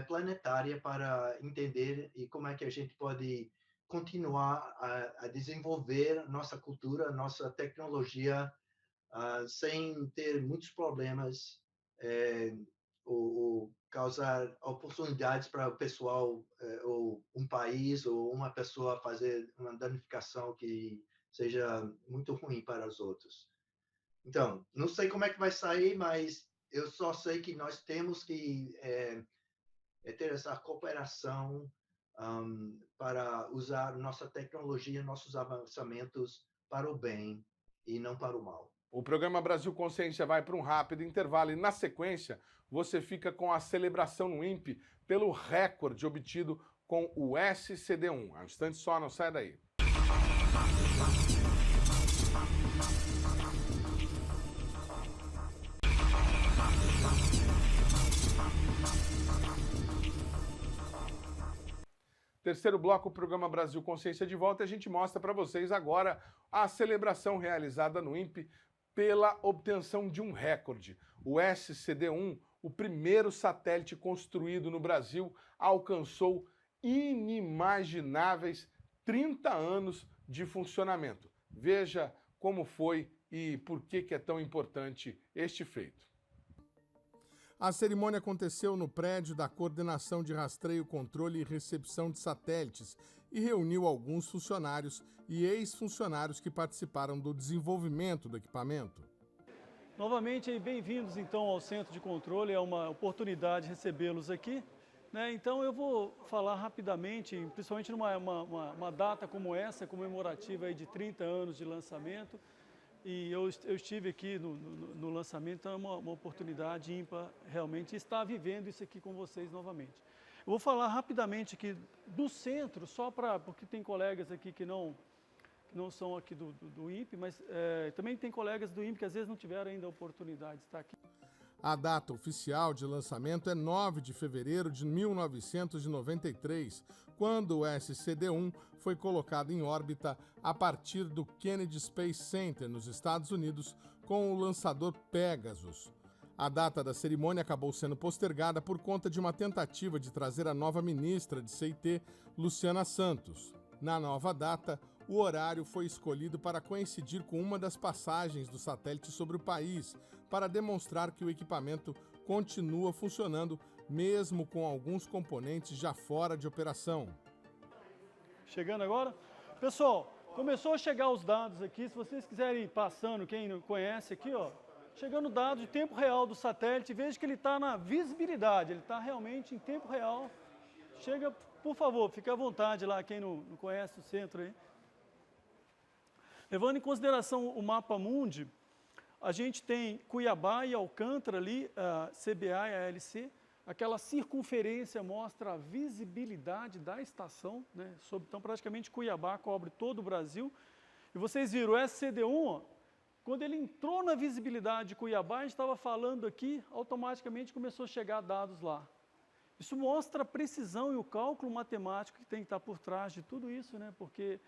planetária para entender e como é que a gente pode continuar a desenvolver nossa cultura, nossa tecnologia, sem ter muitos problemas ou causar oportunidades para o pessoal, ou um país, ou uma pessoa fazer uma danificação que seja muito ruim para os outros. Então, não sei como é que vai sair, mas eu só sei que nós temos que ter essa cooperação para usar nossa tecnologia, nossos avançamentos para o bem e não para o mal. O programa Brasil Consciência vai para um rápido intervalo e, na sequência, você fica com a celebração no INPE pelo recorde obtido com o SCD-1. Um instante só, não sai daí. Terceiro bloco, o programa Brasil Consciência de volta, e a gente mostra para vocês agora a celebração realizada no INPE pela obtenção de um recorde. O SCD-1, o primeiro satélite construído no Brasil, alcançou inimagináveis 30 anos de funcionamento. Veja como foi e por que é tão importante este feito. A cerimônia aconteceu no prédio da Coordenação de Rastreio, Controle e Recepção de Satélites e reuniu alguns funcionários e ex-funcionários que participaram do desenvolvimento do equipamento. Novamente, bem-vindos então ao Centro de Controle, é uma oportunidade recebê-los aqui. Então eu vou falar rapidamente, principalmente numa data como essa, comemorativa aí de 30 anos de lançamento. E eu estive aqui no lançamento, então é uma oportunidade ímpar realmente estar vivendo isso aqui com vocês novamente. Eu vou falar rapidamente aqui do centro, porque tem colegas aqui que não são aqui do INPE, mas também tem colegas do INPE que às vezes não tiveram ainda a oportunidade de estar aqui. A data oficial de lançamento é 9 de fevereiro de 1993, quando o SCD-1 foi colocado em órbita a partir do Kennedy Space Center, nos Estados Unidos, com o lançador Pegasus. A data da cerimônia acabou sendo postergada por conta de uma tentativa de trazer a nova ministra de CIT, Luciana Santos. Na nova data, o horário foi escolhido para coincidir com uma das passagens do satélite sobre o país, para demonstrar que o equipamento continua funcionando, mesmo com alguns componentes já fora de operação. Chegando agora. Pessoal, começou a chegar os dados aqui, se vocês quiserem ir passando, quem não conhece aqui, ó, chegando dados de tempo real do satélite, veja que ele está na visibilidade, ele está realmente em tempo real. Chega, por favor, fique à vontade lá, quem não conhece o centro aí. Levando em consideração o mapa mundi, a gente tem Cuiabá e Alcântara ali, a CBA e a ALC. Aquela circunferência mostra a visibilidade da estação, né? Então, praticamente, Cuiabá cobre todo o Brasil. E vocês viram, o SCD-1, ó, quando ele entrou na visibilidade de Cuiabá, a gente estava falando aqui, automaticamente começou a chegar dados lá. Isso mostra a precisão e o cálculo matemático que tem que estar por trás de tudo isso, né? Porque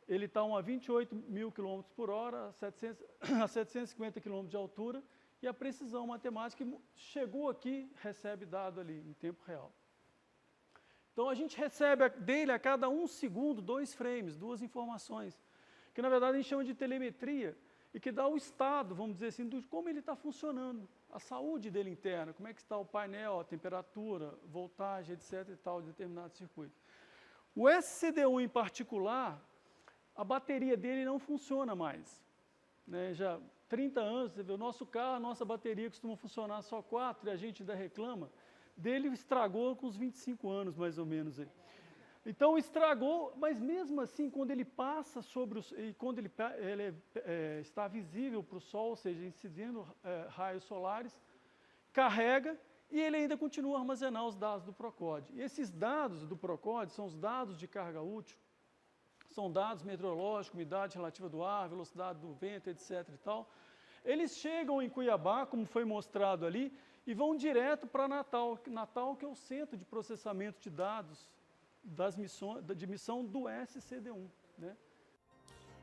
ele está a 28 mil km por hora, a 750 km de altura, e a precisão matemática chegou aqui, recebe dado ali em tempo real. Então a gente recebe dele a cada 1 segundo, 2 frames, 2 informações, que na verdade a gente chama de telemetria, e que dá o estado, vamos dizer assim, de como ele está funcionando, a saúde dele interna, como é que está o painel, a temperatura, voltagem, etc. e tal, de determinado circuito. O SCD-1 em particular, a bateria dele não funciona mais, né? Já 30 anos, você vê, o nosso carro, a nossa bateria costuma funcionar só 4 e a gente ainda reclama. Dele estragou com uns 25 anos, mais ou menos. Aí. Então estragou, mas mesmo assim, quando ele passa sobre quando ele está visível para o Sol, ou seja, incidindo raios solares, carrega e ele ainda continua a armazenar os dados do Procode. E esses dados do Procode são os dados de carga útil, são dados meteorológicos, umidade relativa do ar, velocidade do vento, etc. e tal. Eles chegam em Cuiabá, como foi mostrado ali, e vão direto para Natal. Natal que é o centro de processamento de dados de missão do SCD-1. Né?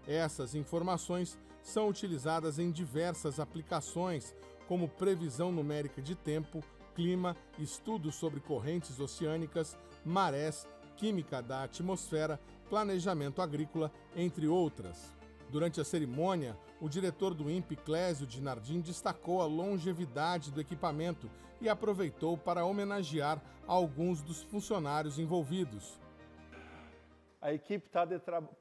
Essas informações são utilizadas em diversas aplicações, como previsão numérica de tempo, clima, estudos sobre correntes oceânicas, marés, química da atmosfera, planejamento agrícola, entre outras. Durante a cerimônia, o diretor do INPE, Clésio Dinardim, destacou a longevidade do equipamento e aproveitou para homenagear alguns dos funcionários envolvidos. A equipe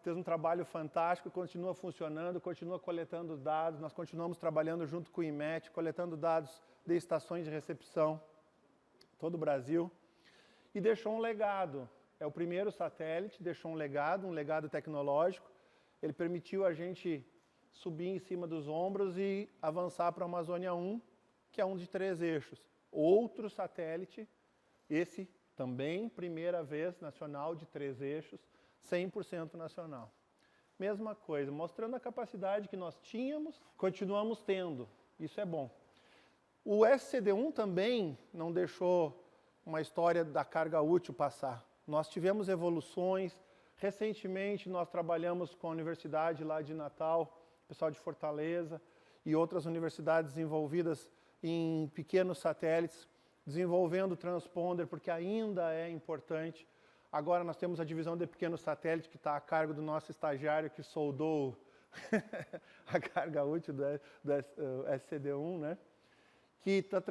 fez um trabalho fantástico, continua funcionando, continua coletando dados. Nós continuamos trabalhando junto com o IMET, coletando dados de estações de recepção, todo o Brasil. E deixou um legado. É o primeiro satélite, deixou um legado tecnológico. Ele permitiu a gente subir em cima dos ombros e avançar para a Amazônia 1, que é um de 3 eixos. Outro satélite, esse também, primeira vez nacional de 3 eixos, 100% nacional. Mesma coisa, mostrando a capacidade que nós tínhamos, continuamos tendo. Isso é bom. O SCD-1 também não deixou uma história da carga útil passar. Nós tivemos evoluções. Recentemente, nós trabalhamos com a Universidade lá de Natal, pessoal de Fortaleza e outras universidades envolvidas em pequenos satélites, desenvolvendo transponder, porque ainda é importante. Agora nós temos a divisão de pequenos satélites, que está a cargo do nosso estagiário, que soldou a carga útil do SCD-1, né? Que está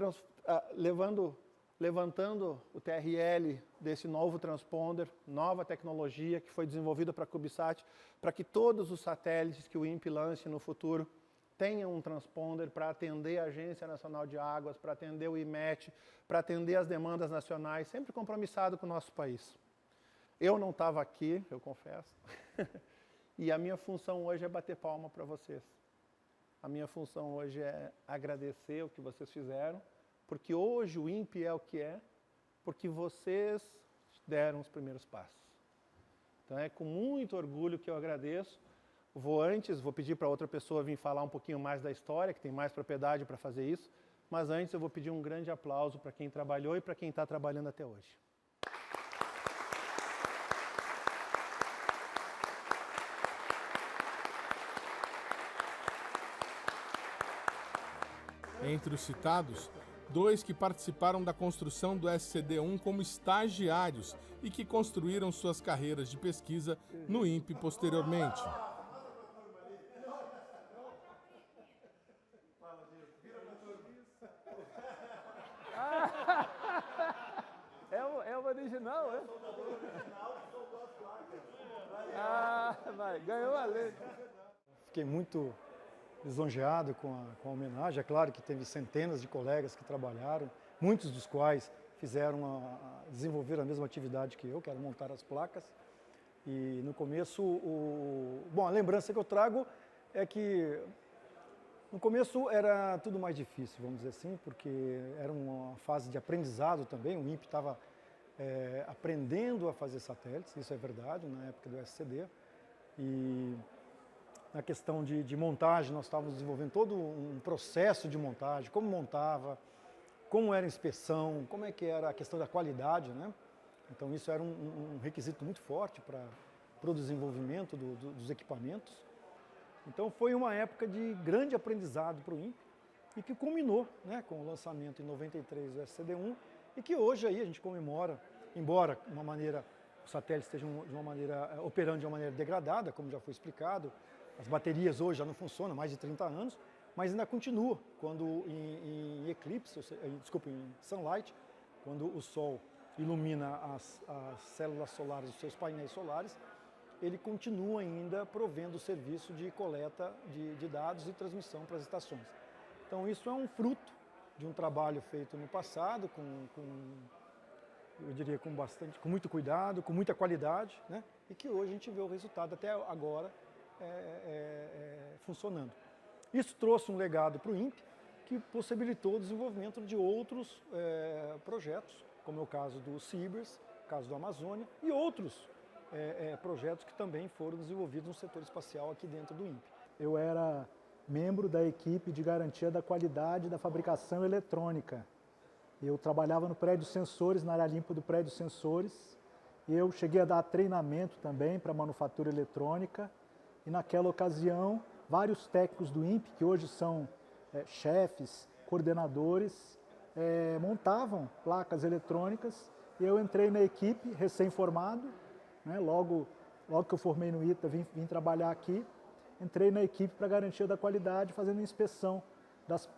levantando o TRL desse novo transponder, nova tecnologia que foi desenvolvida para a CubeSat, para que todos os satélites que o INPE lance no futuro tenham um transponder para atender a Agência Nacional de Águas, para atender o IMET, para atender as demandas nacionais, sempre compromissado com o nosso país. Eu não estava aqui, eu confesso, e a minha função hoje é bater palma para vocês. A minha função hoje é agradecer o que vocês fizeram, porque hoje o INPE é o que é, porque vocês deram os primeiros passos. Então é com muito orgulho que eu agradeço. Vou pedir para outra pessoa vir falar um pouquinho mais da história, que tem mais propriedade para fazer isso, mas antes eu vou pedir um grande aplauso para quem trabalhou e para quem está trabalhando até hoje. Entre os citados, 2 que participaram da construção do SCD-1 como estagiários e que construíram suas carreiras de pesquisa no INPE posteriormente. É o original, é? Vai, ganhou a lei. Fiquei muito lisonjeado com a homenagem. É claro que teve centenas de colegas que trabalharam, muitos dos quais desenvolveram a mesma atividade que eu, que era montar as placas. E no começo, a lembrança que eu trago é que no começo era tudo mais difícil, vamos dizer assim, porque era uma fase de aprendizado também. O INPE estava aprendendo a fazer satélites, isso é verdade, na época do SCD. E na questão de montagem, nós estávamos desenvolvendo todo um processo de montagem, como montava, como era a inspeção, como é que era a questão da qualidade, né? Então isso era um requisito muito forte para o desenvolvimento dos equipamentos. Então foi uma época de grande aprendizado para o INPE e que culminou, né, com o lançamento em 93 do SCD-1 e que hoje aí a gente comemora, embora os satélites estejam operando de uma maneira degradada, como já foi explicado. As baterias hoje já não funcionam há mais de 30 anos, mas ainda continua quando em eclipse, em sunlight, quando o Sol ilumina as células solares dos seus painéis solares, ele continua ainda provendo o serviço de coleta de dados e transmissão para as estações. Então isso é um fruto de um trabalho feito no passado, eu diria com muito cuidado, com muita qualidade, né? E que hoje a gente vê o resultado até agora funcionando. Isso trouxe um legado para o INPE que possibilitou o desenvolvimento de outros projetos, como é o caso do CIBERS, o caso do Amazônia e outros projetos que também foram desenvolvidos no setor espacial aqui dentro do INPE. Eu era membro da equipe de garantia da qualidade da fabricação eletrônica. Eu trabalhava no prédio Sensores, na área limpa do prédio Sensores. Eu cheguei a dar treinamento também para manufatura eletrônica. E naquela ocasião, vários técnicos do INPE, que hoje são chefes, coordenadores, montavam placas eletrônicas. E eu entrei na equipe, recém-formado, né? Logo que eu formei no ITA, vim trabalhar aqui. entrei na equipe para garantia da qualidade, fazendo inspeção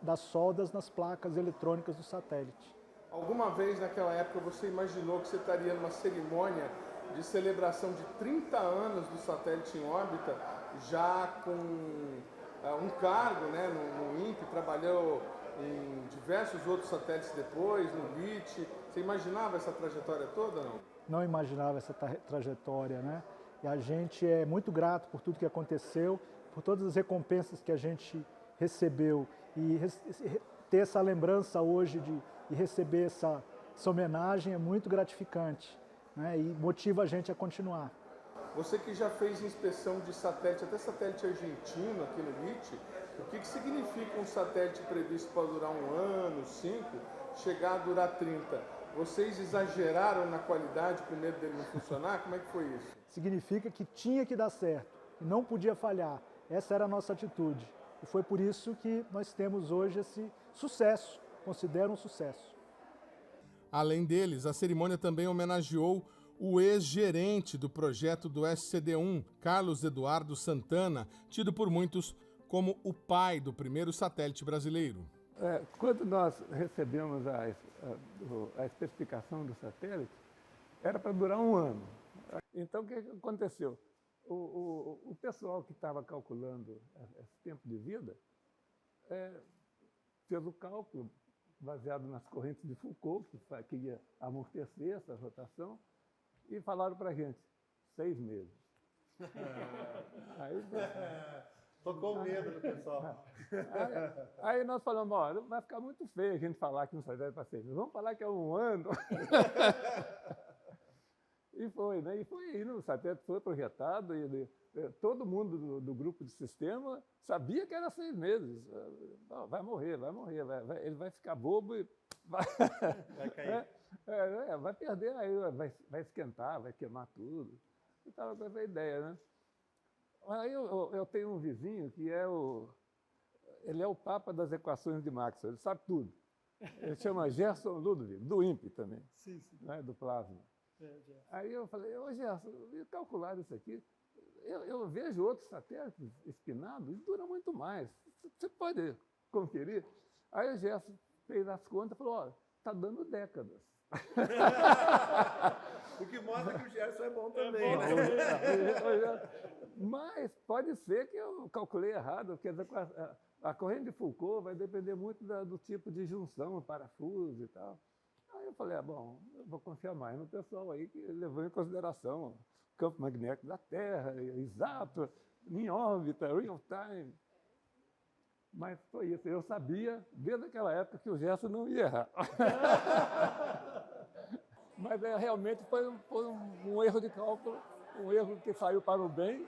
das soldas nas placas eletrônicas do satélite. Alguma vez naquela época você imaginou que você estaria numa cerimônia de celebração de 30 anos do satélite em órbita, já com um cargo, né, no INPE, trabalhou em diversos outros satélites depois, no LIT. Você imaginava essa trajetória toda, não? Não imaginava essa trajetória, né? E a gente é muito grato por tudo que aconteceu, por todas as recompensas que a gente recebeu. E ter essa lembrança hoje de receber essa homenagem é muito gratificante, né? E motiva a gente a continuar. Você que já fez inspeção de satélite, até satélite argentino aqui no LIT, o que significa um satélite previsto para durar 1 ano, 5, chegar a durar 30? Vocês exageraram na qualidade com medo dele não funcionar? Como é que foi isso? Significa que tinha que dar certo, que não podia falhar. Essa era a nossa atitude. E foi por isso que nós temos hoje esse sucesso, considero um sucesso. Além deles, a cerimônia também homenageou o ex-gerente do projeto do SCD-1, Carlos Eduardo Santana, tido por muitos como o pai do primeiro satélite brasileiro. Quando nós recebemos a especificação do satélite, era para durar 1 ano. Então, o que aconteceu? O pessoal que estava calculando esse tempo de vida fez o cálculo baseado nas correntes de Foucault, que ia amortecer essa rotação, e falaram para a gente, 6 meses. Aí, tocou medo do pessoal. Aí nós falamos, ó, vai ficar muito feio a gente falar que não sai para 6 meses. Vamos falar que é 1 ano. E foi, né? E foi indo, o satélite foi projetado, e todo mundo do grupo de sistema sabia que era 6 meses. Vai morrer, ele vai ficar bobo e vai cair. Vai perder, aí vai esquentar, vai queimar tudo. Eu estava com essa ideia, né? Aí eu tenho um vizinho que ele é o papa das equações de Maxwell, ele sabe tudo. Ele chama Gerson Ludwig, do INPE também, sim. Né, do plasma. Aí eu falei, ô Gerson, calcular isso aqui, eu vejo outros satélites espinados e dura muito mais. Você pode conferir? Aí o Gerson fez as contas e falou, ó, está dando décadas. O que mostra que o Gerson é bom também, né? Mas pode ser que eu calculei errado, porque a corrente de Foucault vai depender muito do tipo de junção, parafuso e tal. Aí eu falei, bom, eu vou confiar mais no pessoal aí que levou em consideração o campo magnético da Terra, exato, em órbita, real time. Mas foi isso, eu sabia desde aquela época que o Gerson não ia errar. Mas realmente foi um erro de cálculo, um erro que saiu para o bem,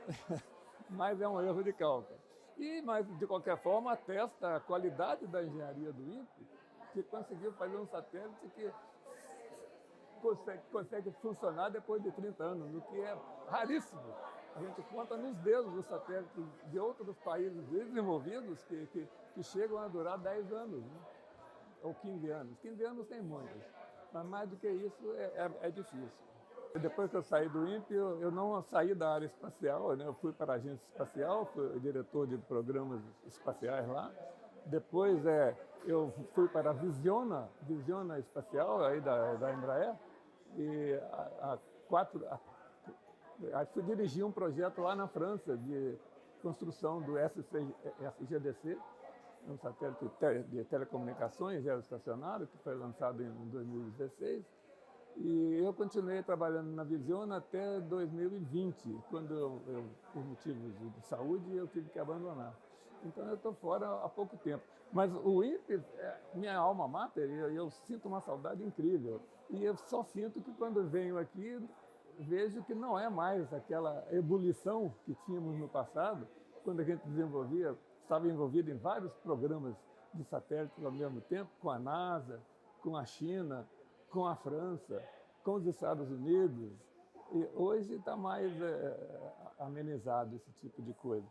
mas é um erro de cálculo. Mas, de qualquer forma, atesta a qualidade da engenharia do INPE, que conseguiu fazer um satélite que consegue funcionar depois de 30 anos, o que é raríssimo. A gente conta nos dedos os satélites de outros países desenvolvidos que chegam a durar 10 anos, né? Ou 15 anos. 15 anos tem muitos, mas mais do que isso é difícil. Depois que eu saí do INPE, eu não saí da área espacial, né? Eu fui para a agência espacial, fui diretor de programas espaciais lá. Depois eu fui para a Visiona Espacial, aí da Embraer, e fui dirigir um projeto lá na França de construção do SGDC, um satélite de telecomunicações geoestacionário, que foi lançado em 2016. E eu continuei trabalhando na Visiona até 2020, quando por motivos de saúde, eu tive que abandonar. Então eu estou fora há pouco tempo. Mas o INPE é minha alma mater, e eu sinto uma saudade incrível. E eu só sinto que quando venho aqui, vejo que não é mais aquela ebulição que tínhamos no passado, quando a gente estava envolvido em vários programas de satélites ao mesmo tempo, com a NASA, com a China, com a França, com os Estados Unidos. E hoje está mais amenizado esse tipo de coisa.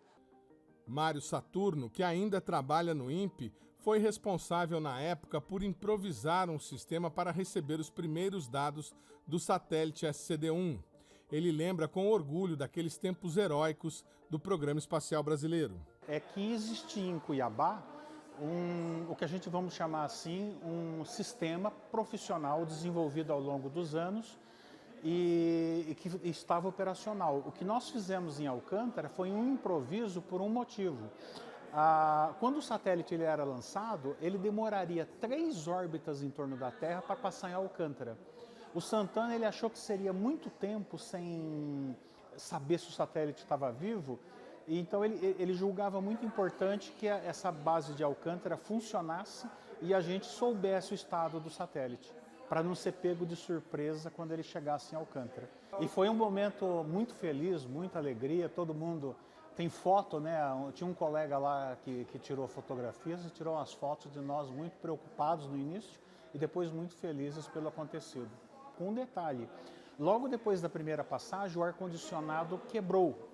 Mário Saturno, que ainda trabalha no INPE, foi responsável na época por improvisar um sistema para receber os primeiros dados do satélite SCD-1. ele lembra com orgulho daqueles tempos heróicos do programa espacial brasileiro. É que existia em Cuiabá o que a gente vamos chamar assim, um sistema profissional desenvolvido ao longo dos anos e que estava operacional. O que nós fizemos em Alcântara foi um improviso por um motivo. Quando o satélite ele era lançado, ele demoraria 3 órbitas em torno da Terra para passar em Alcântara. O Santana ele achou que seria muito tempo sem saber se o satélite estava vivo, e então ele julgava muito importante que essa base de Alcântara funcionasse e a gente soubesse o estado do satélite, para não ser pego de surpresa quando ele chegasse em Alcântara. E foi um momento muito feliz, muita alegria, todo mundo tem foto, né? Tinha um colega lá que tirou fotografias e tirou umas fotos de nós muito preocupados no início e depois muito felizes pelo acontecido. Com um detalhe, logo depois da primeira passagem o ar-condicionado quebrou.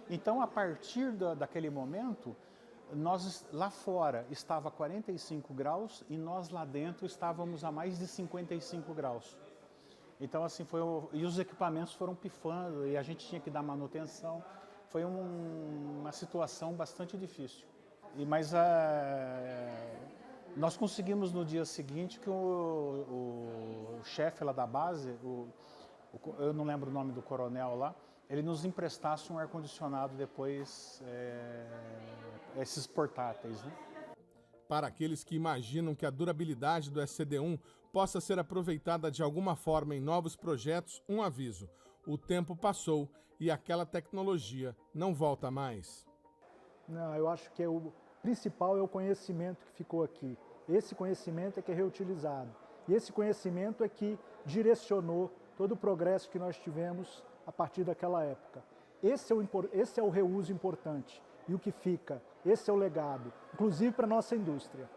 Então, a partir daquele momento, nós lá fora estava 45 graus e nós lá dentro estávamos a mais de 55 graus. Então, assim, e os equipamentos foram pifando e a gente tinha que dar manutenção. Foi uma situação bastante difícil. Mas nós conseguimos no dia seguinte que o chefe lá da base, eu não lembro o nome do coronel lá, ele nos emprestasse um ar-condicionado depois, esses portáteis, né? Para aqueles que imaginam que a durabilidade do SCD-1 possa ser aproveitada de alguma forma em novos projetos, um aviso: o tempo passou e aquela tecnologia não volta mais. Não, eu acho que o principal é o conhecimento que ficou aqui. Esse conhecimento é que é reutilizado. E esse conhecimento é que direcionou todo o progresso que nós tivemos a partir daquela época. Esse é o reuso importante. E o que fica, esse é o legado, inclusive para a nossa indústria.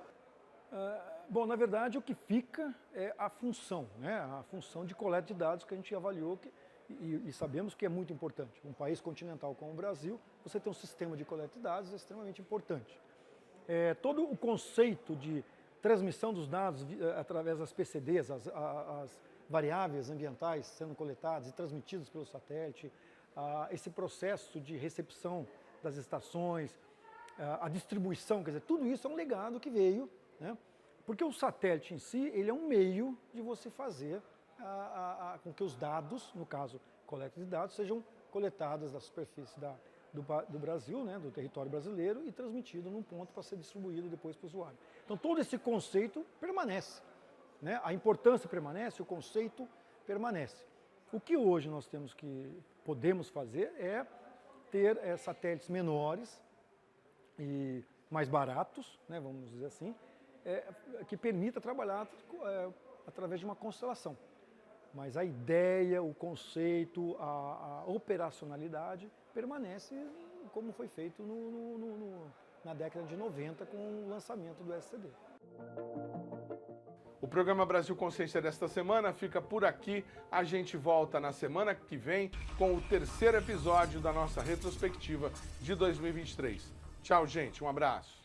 Bom, na verdade, o que fica é a função, né? A função de coleta de dados que a gente avaliou e sabemos que é muito importante. Um país continental como o Brasil, você ter um sistema de coleta de dados é extremamente importante. Todo o conceito de transmissão dos dados através das PCDs, as variáveis ambientais sendo coletadas e transmitidas pelo satélite, esse processo de recepção das estações, a distribuição, quer dizer, tudo isso é um legado que veio, né? Porque o satélite em si, ele é um meio de você fazer com que os dados, no caso, coleta de dados, sejam coletados da superfície do Brasil, né, do território brasileiro, e transmitido num ponto para ser distribuído depois para o usuário. Então, todo esse conceito permanece, né? A importância permanece, o conceito permanece. O que hoje nós podemos fazer é ter satélites menores e mais baratos, né, vamos dizer assim, que permita trabalhar através de uma constelação. Mas a ideia, o conceito, a operacionalidade permanece como foi feito na década de 90 com o lançamento do SCD. O programa Brasil Consciência desta semana fica por aqui. A gente volta na semana que vem com o 3º episódio da nossa retrospectiva de 2023. Tchau, gente. Um abraço.